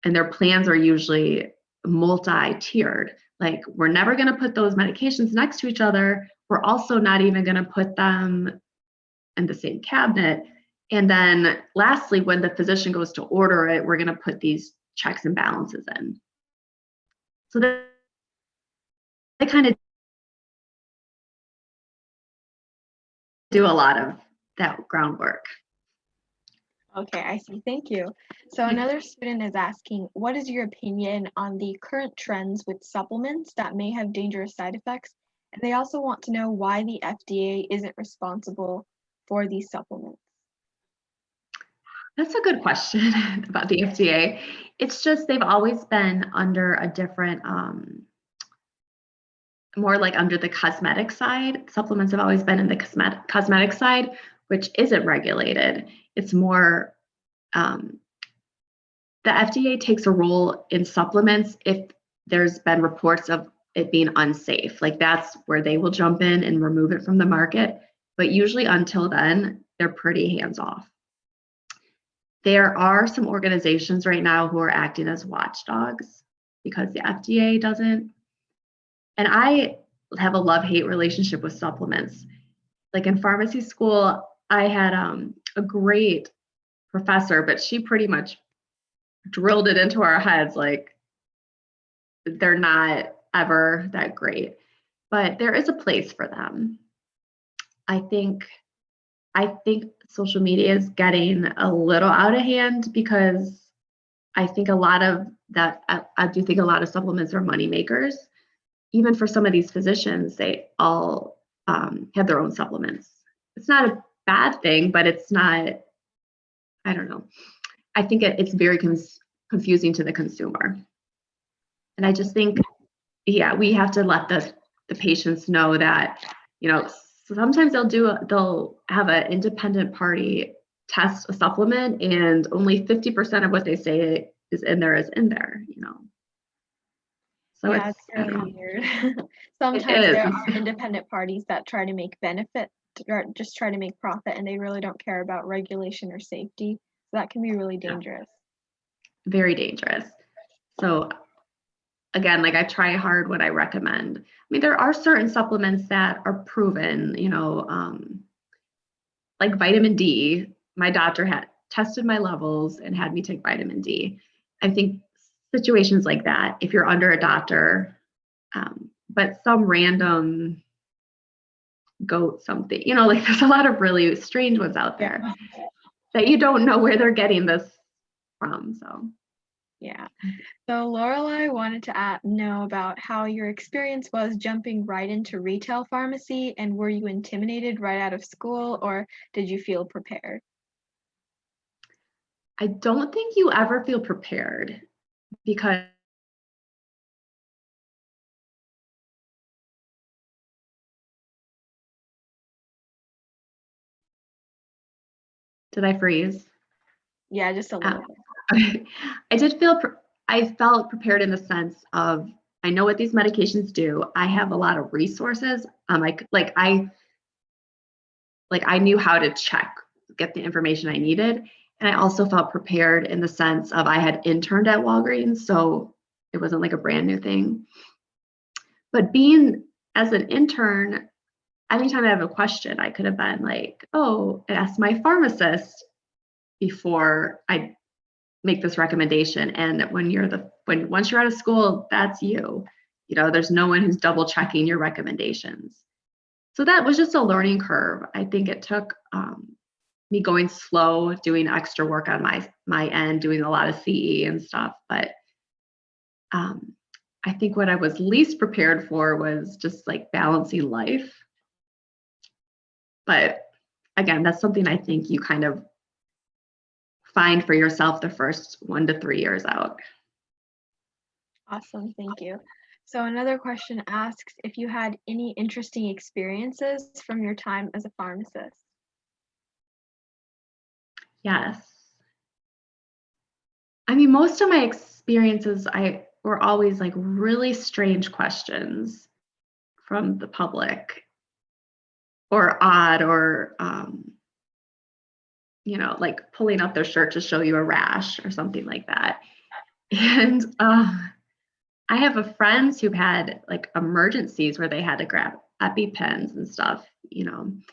B: and their plans are usually multi-tiered. Like, we're never going to put those medications next to each other. We're also not even going to put them in the same cabinet. And then lastly, when the physician goes to order it, we're going to put these checks and balances in. So they kind of do a lot of that groundwork.
C: Okay, I see. Thank you. So another student is asking, what is your opinion on the current trends with supplements that may have dangerous side effects? And they also want to know why the FDA isn't responsible for these supplements.
B: That's a good question about the FDA. It's just they've always been under a different, more like under the cosmetic side. Supplements have always been in the cosmetic side, which isn't regulated. It's more, the FDA takes a role in supplements if there's been reports of it being unsafe. Like, that's where they will jump in and remove it from the market. But usually until then, they're pretty hands off. There are some organizations right now who are acting as watchdogs because the FDA doesn't. And I have a love-hate relationship with supplements. Like, in pharmacy school, I had a great professor, but she pretty much drilled it into our heads like they're not ever that great. But there is a place for them. I think social media is getting a little out of hand, because I think a lot of that, I do think a lot of supplements are money makers. Even for some of these physicians, they all have their own supplements. It's not a bad thing, but it's not, I don't know. I think it's very confusing to the consumer. And I just think, yeah, we have to let the patients know that, sometimes they'll have an independent party test a supplement, and only 50% of what they say is in there. So
C: yeah, it's really weird. Sometimes there are independent parties that try to make benefit or just try to make profit, and they really don't care about regulation or safety. So that can be really dangerous.
B: Very dangerous. So again, like, I try hard when I recommend. I mean, there are certain supplements that are proven, like vitamin D. My doctor had tested my levels and had me take vitamin D. I think situations like that, if you're under a doctor, but some random goat something, like, there's a lot of really strange ones out there that you don't know where they're getting this from. So
C: yeah. So Lorelai wanted to know about how your experience was jumping right into retail pharmacy, and were you intimidated right out of school, or did you feel prepared?
B: I don't think you ever feel prepared, because did I freeze?
C: Yeah, just a little bit.
B: I felt prepared in the sense of, I know what these medications do. I have a lot of resources. I knew how to get the information I needed. And I also felt prepared in the sense of, I had interned at Walgreens, so it wasn't like a brand new thing. But being as an intern, anytime I have a question, I could have been like, oh, I asked my pharmacist before I make this recommendation. And when once you're out of school, that's you. There's no one who's double checking your recommendations. So that was just a learning curve. I think it took me going slow, doing extra work on my end, doing a lot of CE and stuff. But I think what I was least prepared for was just like balancing life. But again, that's something I think you kind of find for yourself the first 1 to 3 years out.
C: Awesome, thank you. So another question asks if you had any interesting experiences from your time as a pharmacist.
B: Yes. I mean, most of my experiences were always like really strange questions from the public, or odd, or like pulling up their shirt to show you a rash or something like that. And I have a friends who've had like emergencies where they had to grab EpiPens and stuff, And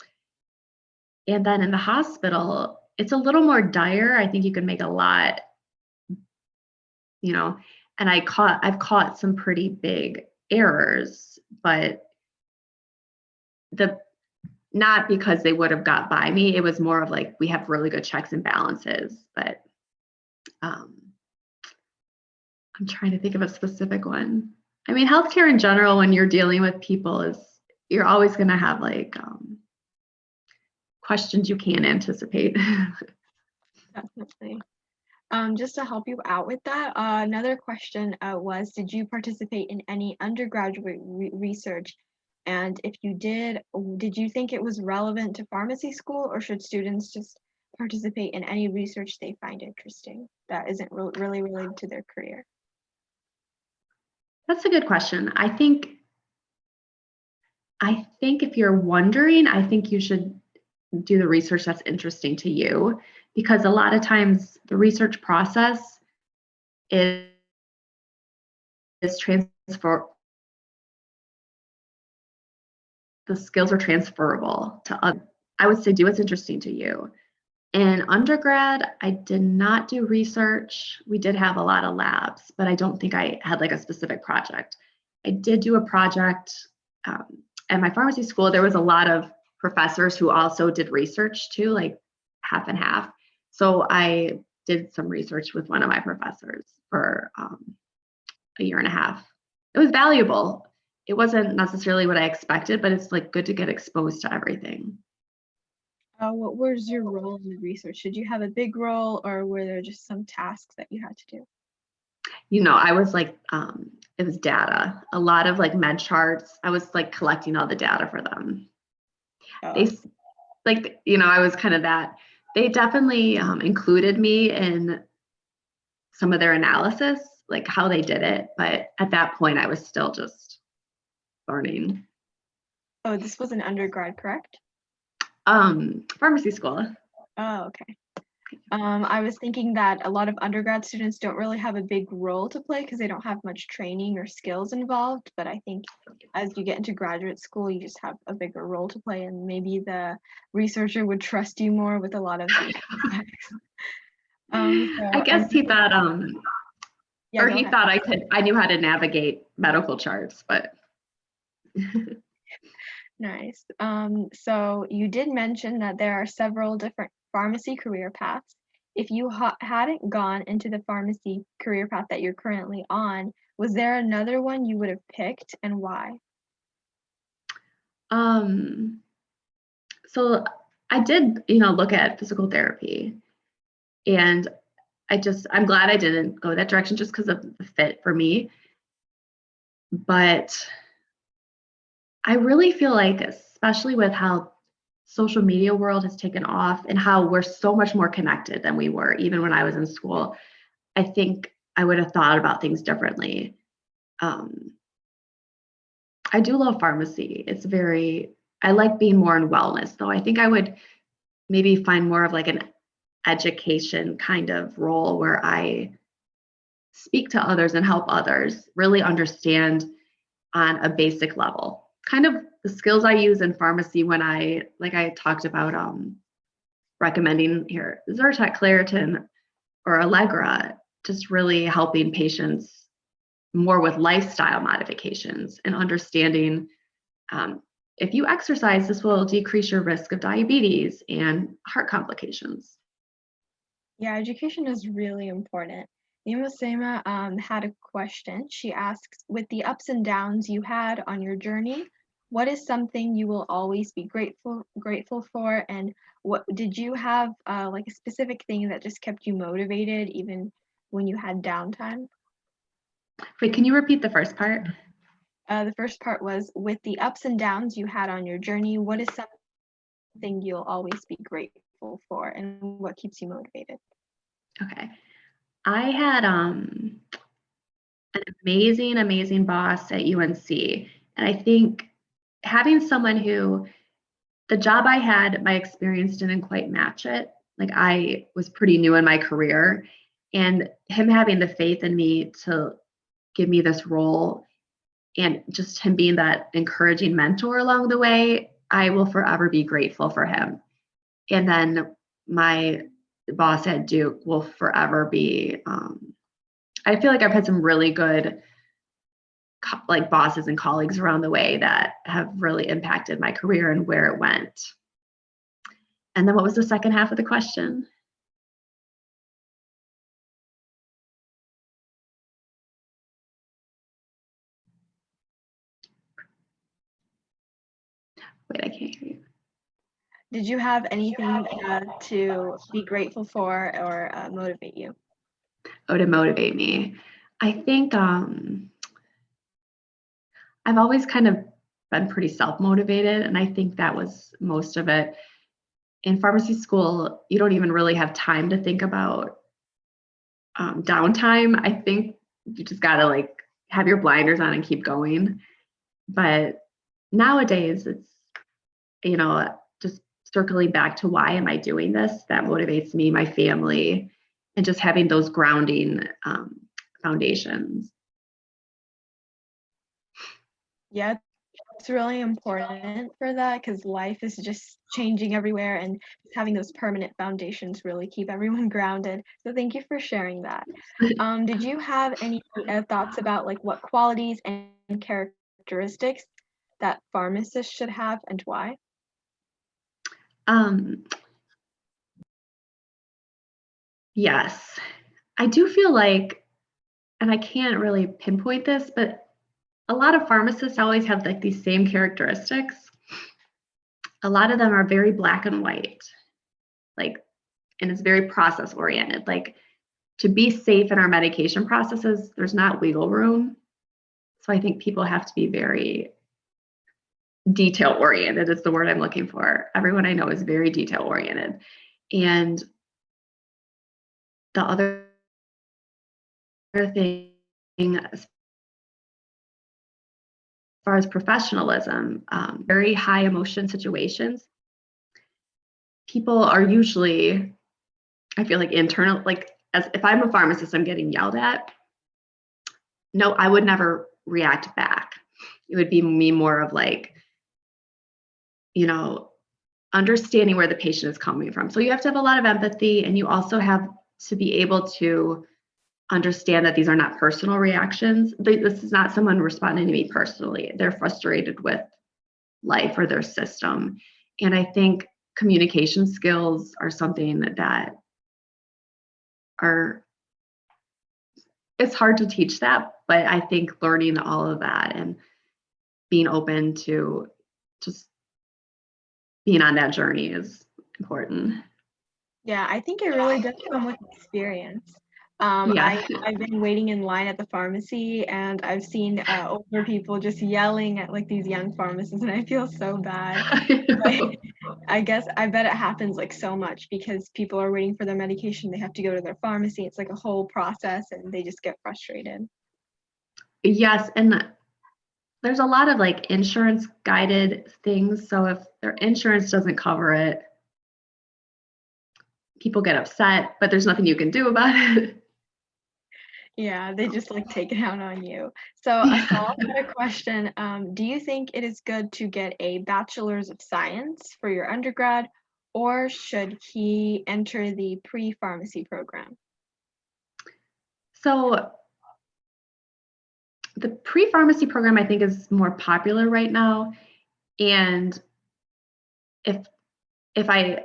B: then in the hospital, it's a little more dire. I think you can make a lot, and I've caught some pretty big errors, but not because they would have got by me. It was more of like, we have really good checks and balances, but I'm trying to think of a specific one. I mean, healthcare in general, when you're dealing with people, you're always going to have like questions you can't anticipate.
C: Definitely. Just to help you out with that, another question was, did you participate in any undergraduate research? And if you did you think it was relevant to pharmacy school, or should students just participate in any research they find interesting that isn't really related to their career?
B: That's a good question. I think if you're wondering, I think you should do the research that's interesting to you, because a lot of times the research process is transfer. The skills are transferable to others. I would say do what's interesting to you. In undergrad, I did not do research. We did have a lot of labs, but I don't think I had like a specific project. I did do a project at my pharmacy school. There was a lot of professors who also did research too, like half and half. So I did some research with one of my professors for a year and a half. It was valuable. It wasn't necessarily what I expected, but it's like good to get exposed to everything.
C: What was your role in the research? Did you have a big role, or were there just some tasks that you had to do?
B: I was like, it was data, a lot of like med charts. I was like collecting all the data for them.
C: Oh.
B: I was kind of that. They definitely included me in some of their analysis, like how they did it. But at that point, I was still just learning.
C: Oh, this was an undergrad, correct?
B: Pharmacy school.
C: Oh, okay. I was thinking that a lot of undergrad students don't really have a big role to play because they don't have much training or skills involved. But I think as you get into graduate school, you just have a bigger role to play, and maybe the researcher would trust you more with a lot of the facts.
B: I guess he thought,
C: yeah,
B: or he thought I knew how to navigate medical charts, but.
C: Nice. So you did mention that there are several different pharmacy career paths. If you hadn't gone into the pharmacy career path that you're currently on, was there another one you would have picked, and why?
B: So I did, look at physical therapy, and I'm glad I didn't go that direction just because of the fit for me. But I really feel like, especially with how social media world has taken off and how we're so much more connected than we were even when I was in school, I think I would have thought about things differently. I do love pharmacy. I like being more in wellness, though. I think I would maybe find more of like an education kind of role where I speak to others and help others really understand on a basic level. Kind of the skills I use in pharmacy when I talked about recommending here Zyrtec, Claritin. or Allegra, just really helping patients more with lifestyle modifications and understanding if you exercise, this will decrease your risk of diabetes and heart complications.
C: Yeah, education is really important. Nimasema had a question. She asks, with the ups and downs you had on your journey, what is something you will always be grateful for? And what did you have like a specific thing that just kept you motivated even when you had downtime?
B: Wait, can you repeat the first part?
C: The first part was, with the ups and downs you had on your journey, what is something you'll always be grateful for, and what keeps you motivated?
B: Okay. I had an amazing boss at UNC. And I think having someone who, the job I had, my experience didn't quite match it. Like, I was pretty new in my career, and him having the faith in me to give me this role and just him being that encouraging mentor along the way, I will forever be grateful for him. And then my boss at Duke will forever be, I feel like I've had some really good like bosses and colleagues around the way that have really impacted my career and where it went. And then what was the second half of the question? Wait, I can't hear you.
C: Did you have anything to be grateful for or motivate you?
B: Oh, to motivate me. I think I've always kind of been pretty self-motivated, and I think that was most of it. In pharmacy school, you don't even really have time to think about downtime. I think you just gotta like have your blinders on and keep going. But nowadays, it's, just circling back to why am I doing this? That motivates me, my family, and just having those grounding foundations.
C: Yeah, it's really important for that because life is just changing everywhere, and having those permanent foundations really keep everyone grounded. So thank you for sharing that. Did you have any thoughts about like what qualities and characteristics that pharmacists should have and why?
B: Yes, I do feel like, and I can't really pinpoint this, but a lot of pharmacists always have like these same characteristics. A lot of them are very black and white, like, and it's very process oriented. Like, to be safe in our medication processes, there's not wiggle room. So I think people have to be very detail oriented is the word I'm looking for. Everyone I know is very detail oriented. And the other thing, as far as professionalism, very high emotion situations, people are usually, I feel like internal, like as if I'm a pharmacist, I'm getting yelled at. No, I would never react back. It would be me more of like, understanding where the patient is coming from. So you have to have a lot of empathy, and you also have to be able to understand that these are not personal reactions. This is not someone responding to me personally. They're frustrated with life or their system. And I think communication skills are something that are, it's hard to teach that, but I think learning all of that and being open to just being on that journey is important.
C: Yeah, I think it really does come with experience.
B: Yeah.
C: I've been waiting in line at the pharmacy, and I've seen older people just yelling at like these young pharmacists, and I feel so bad. I guess I bet it happens like so much because people are waiting for their medication. They have to go to their pharmacy. It's like a whole process, and they just get frustrated.
B: Yes, and there's a lot of like insurance guided things. So if their insurance doesn't cover it, people get upset, but there's nothing you can do about it.
C: Yeah, they just like take it out on you. So Asal had a question. Do you think it is good to get a bachelor's of science for your undergrad, or should he enter the pre-pharmacy program?
B: So the pre-pharmacy program, I think, is more popular right now. And if I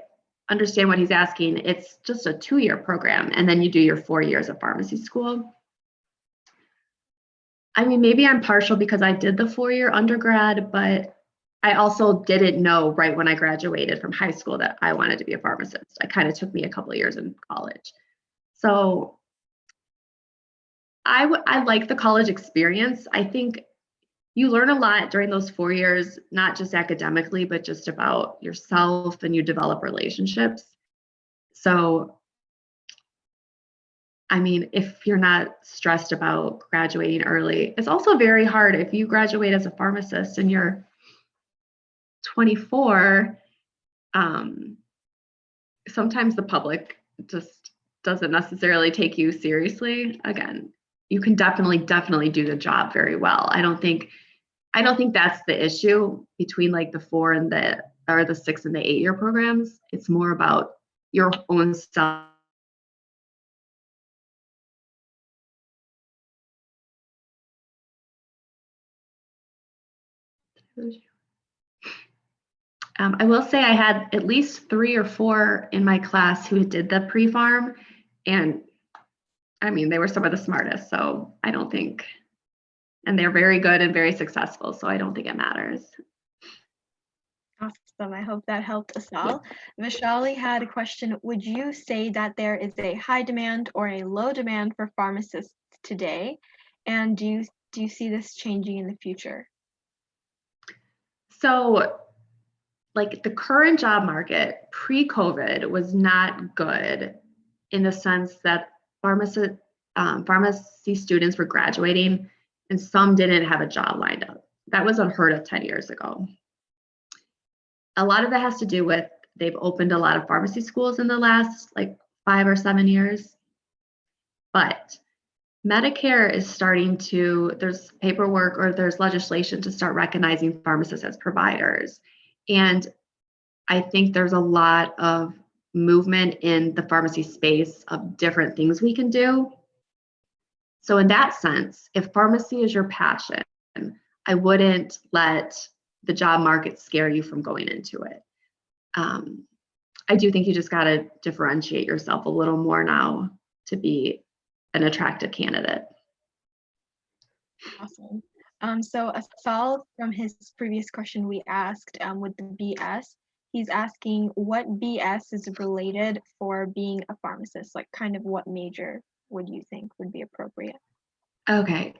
B: understand what he's asking, it's just a 2-year program, and then you do your 4 years of pharmacy school. I mean, maybe I'm partial because I did the 4-year undergrad, but I also didn't know right when I graduated from high school that I wanted to be a pharmacist. It kind of took me a couple of years in college. So I like the college experience. I think you learn a lot during those 4 years, not just academically, but just about yourself, and you develop relationships. So, I mean, if you're not stressed about graduating early, it's also very hard if you graduate as a pharmacist and you're 24. Sometimes the public just doesn't necessarily take you seriously. Again, you can definitely do the job very well. I don't think that's the issue between like the 4 and the 6 and the 8-year programs. It's more about your own self. I will say I had at least 3 or 4 in my class who did the pre-pharm, and I mean, they were some of the smartest. So I don't think, and they're very good and very successful. So I don't think it matters.
C: Awesome. I hope that helped us all. Vishali had a question. Would you say that there is a high demand or a low demand for pharmacists today? And do you see this changing in the future?
B: So, like, the current job market pre-COVID was not good in the sense that pharmacy students were graduating and some didn't have a job lined up. That was unheard of 10 years ago. A lot of that has to do with they've opened a lot of pharmacy schools in the last like 5 or 7 years. But Medicare is starting to, there's paperwork or there's legislation to start recognizing pharmacists as providers. And I think there's a lot of movement in the pharmacy space of different things we can do. So in that sense, if pharmacy is your passion, I wouldn't let the job market scare you from going into it. I do think you just got to differentiate yourself a little more now to be an attractive candidate.
C: Awesome. So Asal, from his previous question we asked with the BS, he's asking what BS is related for being a pharmacist, like kind of what major would you think would be appropriate?
B: Okay.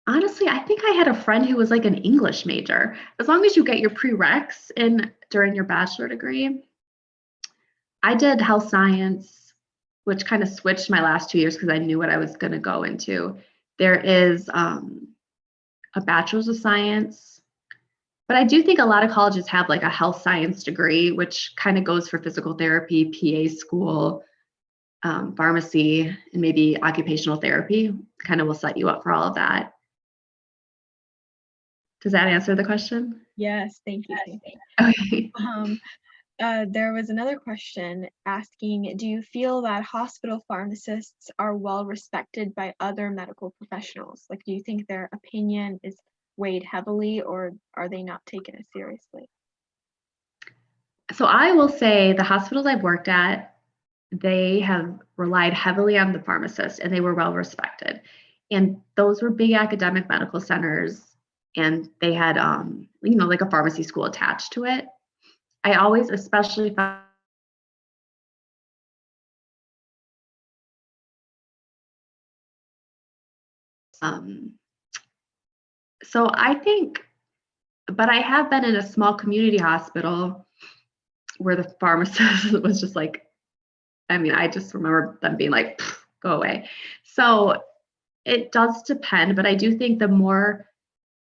B: Honestly, I think I had a friend who was like an English major. As long as you get your prereqs in during your bachelor degree. I did health science, which kind of switched my last 2 years because I knew what I was going to go into. There is a bachelor's of science, but I do think a lot of colleges have like a health science degree, which kind of goes for physical therapy, PA school, pharmacy, and maybe occupational therapy. Kind of will set you up for all of that. Does that answer the question?
C: Yes, thank you.
B: Okay.
C: There was another question asking, do you feel that hospital pharmacists are well respected by other medical professionals? Like, do you think their opinion is weighed heavily, or are they not taken as seriously?
B: So I will say the hospitals I've worked at, they have relied heavily on the pharmacist and they were well respected. And those were big academic medical centers, and they had, like a pharmacy school attached to it. I always especially found so I think, but I have been in a small community hospital where the pharmacist was just like, I mean, I just remember them being like, go away. So it does depend, but I do think the more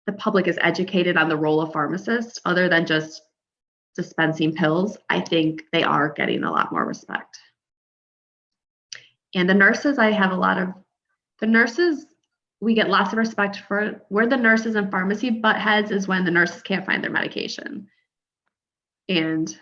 B: the public is educated on the role of pharmacist, other than just dispensing pills, I think they are getting a lot more respect. And the nurses, I have a lot of, the nurses, we get lots of respect for. Where the nurses and pharmacy butt heads is when the nurses can't find their medication. And,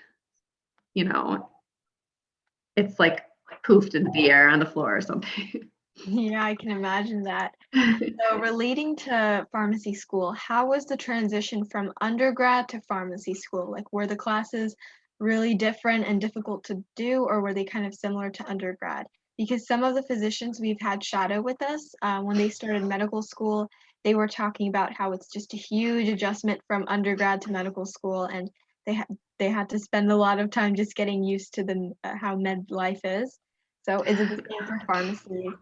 B: it's like poofed into the air on the floor or something.
C: Yeah, I can imagine that. So relating to pharmacy school, how was the transition from undergrad to pharmacy school? Like, were the classes really different and difficult to do, or were they kind of similar to undergrad? Because some of the physicians we've had shadow with us, when they started medical school, they were talking about how it's just a huge adjustment from undergrad to medical school, and they had to spend a lot of time just getting used to the how med life is. So is it the same for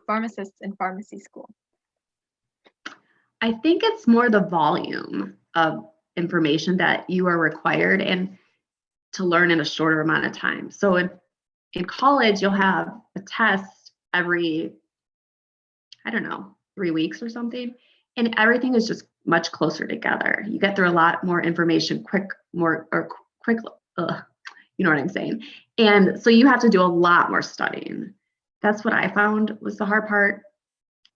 C: pharmacists in pharmacy school?
B: I think it's more the volume of information that you are required and to learn in a shorter amount of time. So in college, you'll have a test every, I don't know, 3 weeks or something, and everything is just much closer together. You get through a lot more information quick, you know what I'm saying? And so you have to do a lot more studying. That's what I found was the hard part.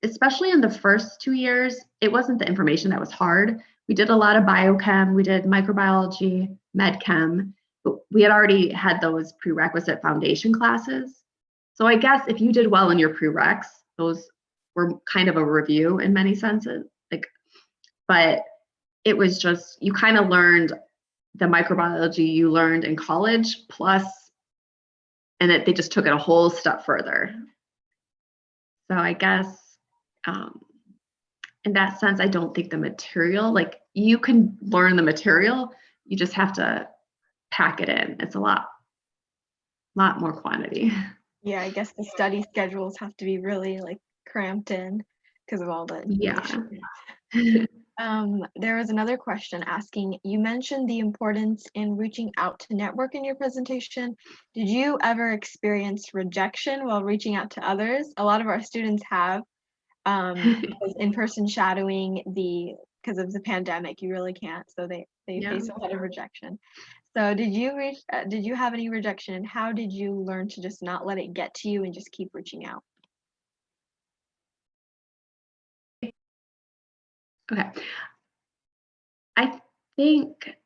B: Especially in the first 2 years, it wasn't the information that was hard. We did a lot of biochem, we did microbiology, medchem, but we had already had those prerequisite foundation classes. So I guess if you did well in your prereqs, those were kind of a review in many senses. But it was just, you kind of learned the microbiology you learned in college plus, and they just took it a whole step further. So I guess in that sense, I don't think the material, like you can learn the material, you just have to pack it in. It's a lot more quantity.
C: Yeah, I guess the study schedules have to be really like cramped in because of all the information.
B: Yeah.
C: There was another question asking, you mentioned the importance in reaching out to network in your presentation. Did you ever experience rejection while reaching out to others? A lot of our students have. Because in-person shadowing, because of the pandemic, you really can't. So they face a lot of rejection. So did you have any rejection, and how did you learn to just not let it get to you and just keep reaching out?
B: Okay. I think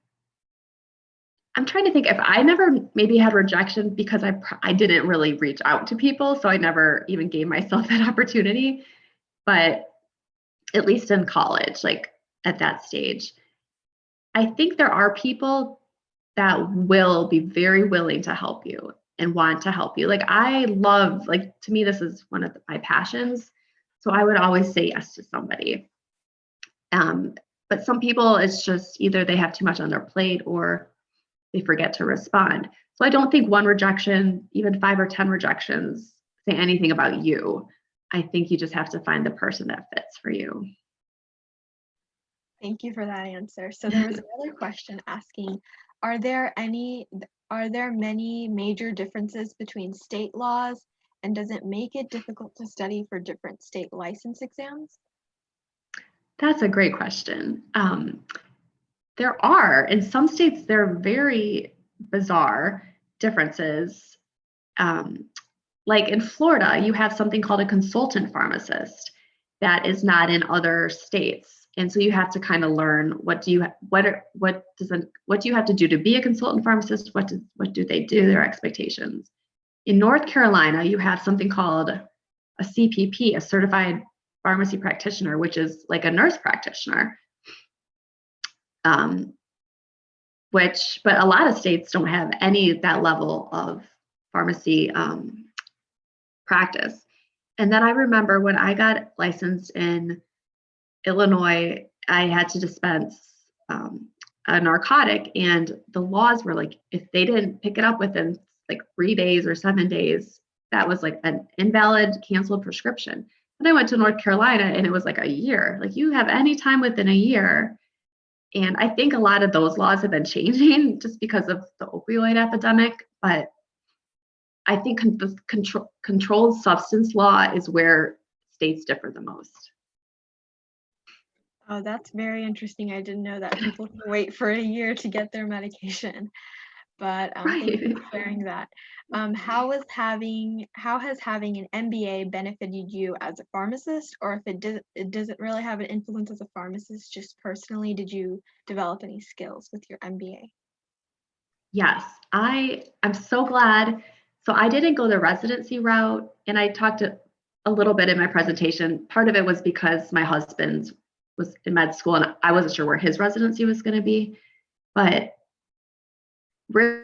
B: I'm trying to think if I never maybe had rejection because I didn't really reach out to people, so I never even gave myself that opportunity. But at least in college, like at that stage, I think there are people that will be very willing to help you and want to help you. Like I love, like to me, this is one of my passions. So I would always say yes to somebody. But some people, it's just either they have too much on their plate or they forget to respond. So I don't think one rejection, even 5 or 10 rejections, say anything about you. I think you just have to find the person that fits for you.
C: Thank you for that answer. So there was another question asking, are there many major differences between state laws, and does it make it difficult to study for different state license exams?
B: That's a great question. There are, in some states, there are very bizarre differences. Like in Florida, you have something called a consultant pharmacist that is not in other states. And so you have to kind of learn what do you have to do to be a consultant pharmacist? What do they do? Their expectations. In North Carolina, you have something called a CPP, a certified pharmacy practitioner, which is like a nurse practitioner. But a lot of states don't have that level of pharmacy practice. And then I remember when I got licensed in Illinois, I had to dispense a narcotic, and the laws were like, if they didn't pick it up within like 3 days or 7 days, that was like an invalid, canceled prescription. And I went to North Carolina, and it was like a year. Like you have any time within a year. And I think a lot of those laws have been changing just because of the opioid epidemic. But I think the controlled substance law is where states differ the most.
C: Oh, that's very interesting. I didn't know that people can wait for a year to get their medication. But thank you for sharing that. How has having an MBA benefited you as a pharmacist, or if it doesn't really have an influence as a pharmacist, just personally, did you develop any skills with your MBA?
B: Yes, I'm so glad. So I didn't go the residency route, and I talked a little bit in my presentation. Part of it was because my husband was in med school and I wasn't sure where his residency was going to be. But really,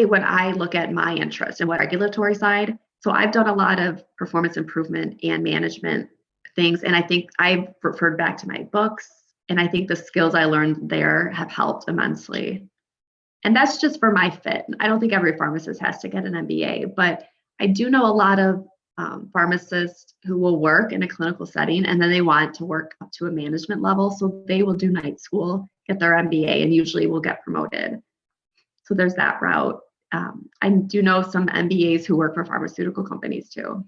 B: when I look at my interest in what regulatory side, so I've done a lot of performance improvement and management things. And I think I've referred back to my books, and I think the skills I learned there have helped immensely. And that's just for my fit. I don't think every pharmacist has to get an MBA, but I do know a lot of pharmacists who will work in a clinical setting and then they want to work up to a management level. So they will do night school, get their MBA, and usually will get promoted. So there's that route. I do know some MBAs who work for pharmaceutical companies too.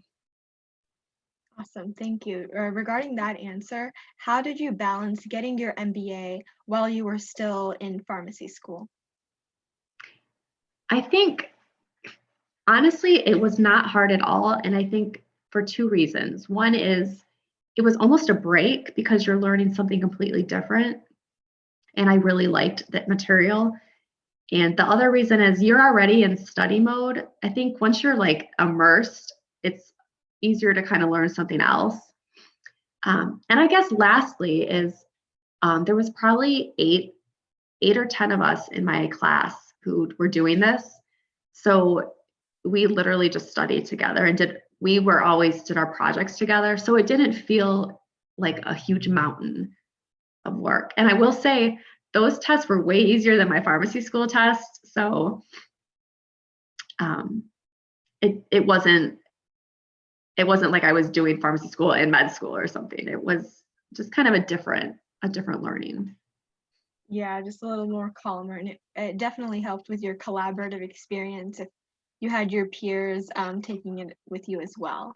C: Awesome, thank you. Regarding that answer, how did you balance getting your MBA while you were still in pharmacy school?
B: I think, honestly, it was not hard at all. And I think for two reasons. One is it was almost a break because you're learning something completely different. And I really liked that material. And the other reason is you're already in study mode. I think once you're like immersed, it's easier to kind of learn something else. And I guess lastly is there was probably eight or 10 of us in my class who were doing this. So we literally just studied together and we always did our projects together. So it didn't feel like a huge mountain of work. And I will say those tests were way easier than my pharmacy school tests. So it wasn't like I was doing pharmacy school in med school or something. It was just kind of a different learning.
C: Yeah, just a little more calmer, and it definitely helped with your collaborative experience if you had your peers taking it with you as well.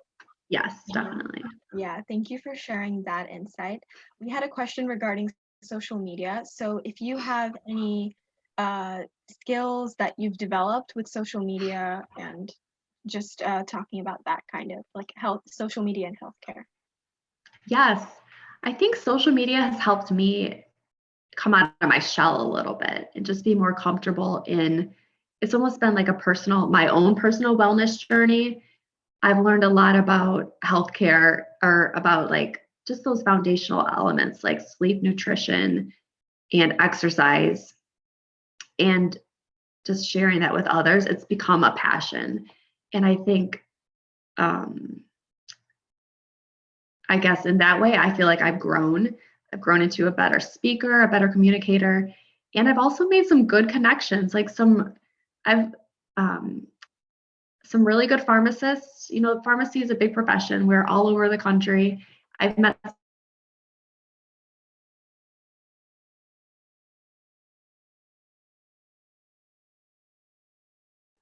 B: Yes, definitely.
C: Yeah, thank you for sharing that insight. We had a question regarding social media. So if you have any skills that you've developed with social media and just talking about that kind of like social media and healthcare.
B: Yes, I think social media has helped me come out of my shell a little bit and just be more comfortable in, it's almost been like my own personal wellness journey. I've learned a lot about healthcare, or about like just those foundational elements like sleep, nutrition, and exercise, and just sharing that with others. It's become a passion. And I think, I guess in that way, I feel like I've grown into a better speaker, a better communicator. And I've also made some good connections, like some really good pharmacists. You know, pharmacy is a big profession. We're all over the country. I've met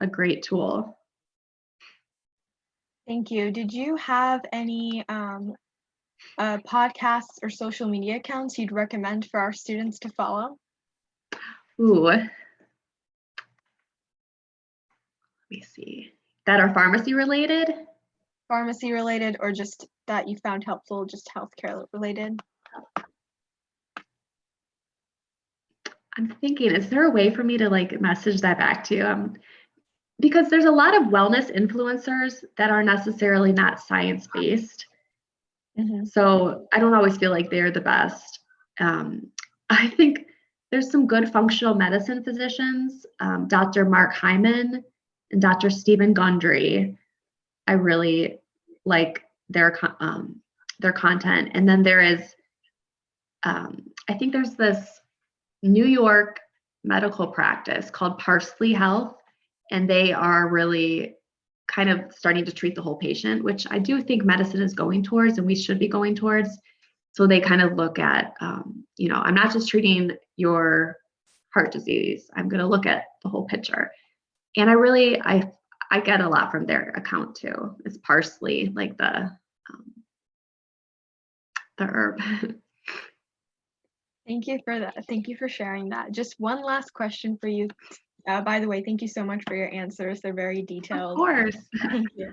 B: a great tool.
C: Thank you. Did you have any podcasts or social media accounts you'd recommend for our students to follow?
B: Ooh. Let me see. That are pharmacy related?
C: Pharmacy related, or just that you found helpful, just healthcare related?
B: I'm thinking, is there a way for me to like message that back to you? Because there's a lot of wellness influencers that are necessarily not science-based.
C: Mm-hmm.
B: So I don't always feel like they're the best. I think there's some good functional medicine physicians, Dr. Mark Hyman and Dr. Stephen Gundry. I really like their content. And then there is, I think there's this New York medical practice called Parsley Health, and they are really kind of starting to treat the whole patient, which I do think medicine is going towards, and we should be going towards. So they kind of look at, you know, I'm not just treating your heart disease. I'm going to look at the whole picture. And I get a lot from their account too. It's parsley, like the herb.
C: Thank you for that. Thank you for sharing that. Just one last question for you. By the way, thank you so much for your answers. They're very detailed.
B: Of course.
C: Thank you.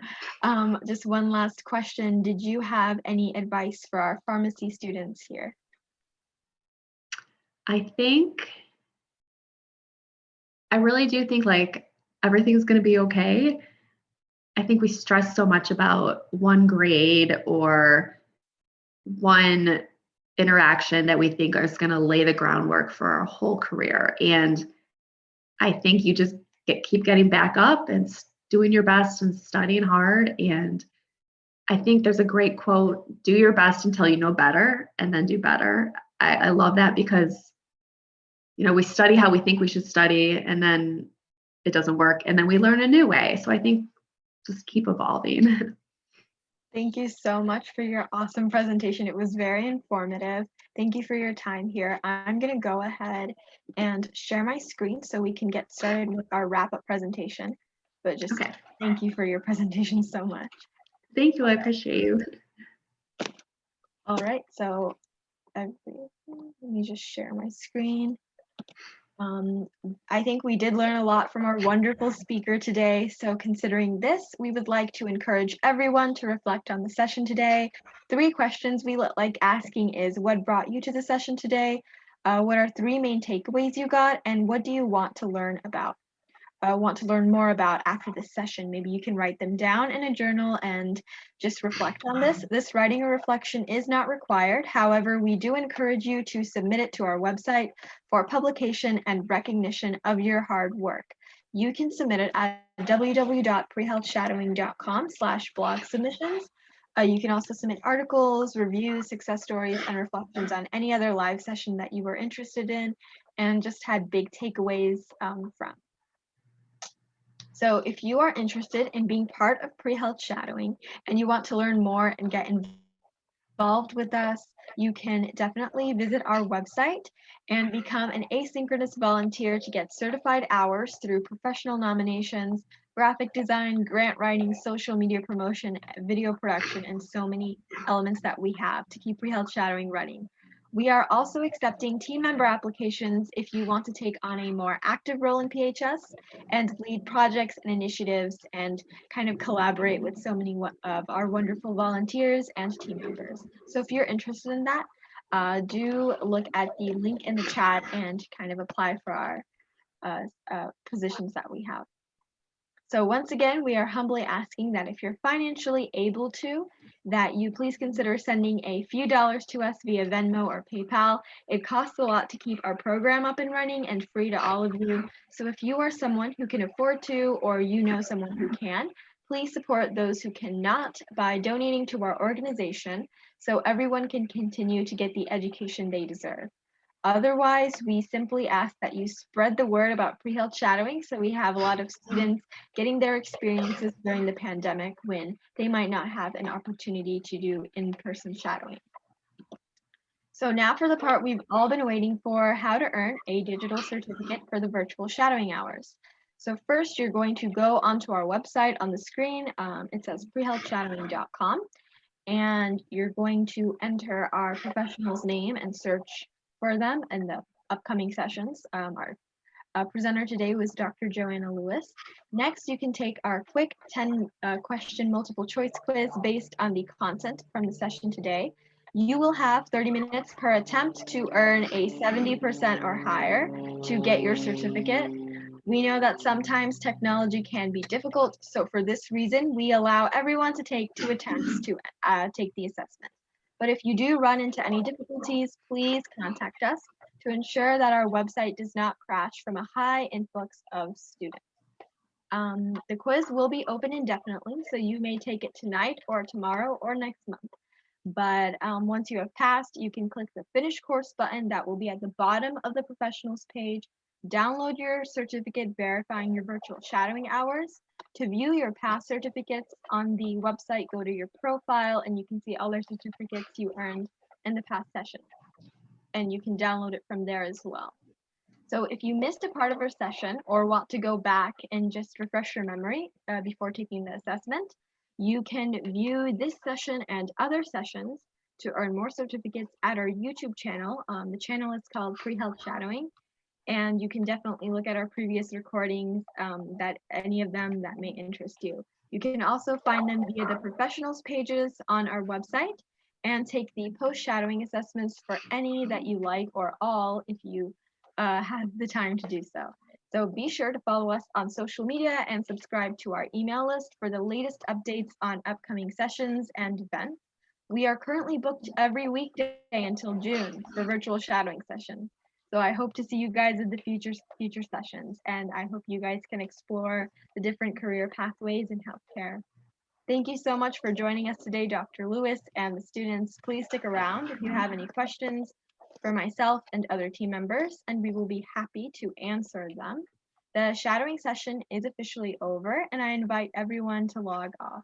C: Just one last question. Did you have any advice for our pharmacy students here?
B: I think I really do think like everything's going to be okay. I think we stress so much about one grade or one interaction that we think is going to lay the groundwork for our whole career. And I think you just keep getting back up and doing your best and studying hard. And I think there's a great quote, do your best until you know better and then do better. I love that because, we study how we think we should study and then it doesn't work. And then we learn a new way. So I think just keep evolving.
C: Thank you so much for your awesome presentation. It was very informative. Thank you for your time here. I'm going to go ahead and share my screen so we can get started with our wrap-up presentation. But just
B: Okay.
C: Thank you for your presentation so much.
B: Thank you. I appreciate you.
C: All right, so let me just share my screen. I think we did learn a lot from our wonderful speaker today. So considering this, we would like to encourage everyone to reflect on the session today. 3 questions we like asking is, what brought you to the session today? What are 3 main takeaways you got? And what do you want to learn about? Want to learn more about after this session? Maybe you can write them down in a journal and just reflect on this. This writing or reflection is not required. However, we do encourage you to submit it to our website for publication and recognition of your hard work. You can submit it at www.prehealthshadowing.com/blog submissions. You can also submit articles, reviews, success stories, and reflections on any other live session that you were interested in and just had big takeaways from. So if you are interested in being part of pre-health shadowing and you want to learn more and get involved with us, you can definitely visit our website and become an asynchronous volunteer to get certified hours through professional nominations, graphic design, grant writing, social media promotion, video production, and so many elements that we have to keep pre-health shadowing running. We are also accepting team member applications if you want to take on a more active role in PHS and lead projects and initiatives and kind of collaborate with so many of our wonderful volunteers and team members. So if you're interested in that, do look at the link in the chat and kind of apply for our positions that we have. So once again, we are humbly asking that if you're financially able to, that you please consider sending a few dollars to us via Venmo or PayPal. It costs a lot to keep our program up and running and free to all of you. So if you are someone who can afford to, or you know someone who can, please support those who cannot by donating to our organization so everyone can continue to get the education they deserve. Otherwise, we simply ask that you spread the word about pre-health shadowing so we have a lot of students getting their experiences during the pandemic when they might not have an opportunity to do in-person shadowing. So now for the part we've all been waiting for, how to earn a digital certificate for the virtual shadowing hours. So first, you're going to go onto our website on the screen. It says prehealthshadowing.com, and you're going to enter our professional's name and search for them in the upcoming sessions. Our presenter today was Dr. Joanna Lewis. Next, you can take our quick 10-question multiple choice quiz based on the content from the session today. You will have 30 minutes per attempt to earn a 70% or higher to get your certificate. We know that sometimes technology can be difficult, so for this reason, we allow everyone to take 2 attempts to take the assessment. But if you do run into any difficulties, please contact us to ensure that our website does not crash from a high influx of students. The quiz will be open indefinitely, so you may take it tonight or tomorrow or next month. But once you have passed, you can click the Finish Course button that will be at the bottom of the professionals page, download your certificate verifying your virtual shadowing hours. To view your past certificates on the website, go to your profile and you can see all the certificates you earned in the past session. And you can download it from there as well. So if you missed a part of our session or want to go back and just refresh your memory before taking the assessment, you can view this session and other sessions to earn more certificates at our YouTube channel. The channel is called Pre-Health Shadowing, and you can definitely look at our previous recordings, that any of them that may interest you. You can also find them via the professionals pages on our website and take the post-shadowing assessments for any that you like or all if you have the time to do so. So be sure to follow us on social media and subscribe to our email list for the latest updates on upcoming sessions and events. We are currently booked every weekday until June for virtual shadowing sessions. So I hope to see you guys at the future sessions, and I hope you guys can explore the different career pathways in healthcare. Thank you so much for joining us today, Dr. Lewis and the students. Please stick around if you have any questions for myself and other team members, and we will be happy to answer them. The shadowing session is officially over, and I invite everyone to log off.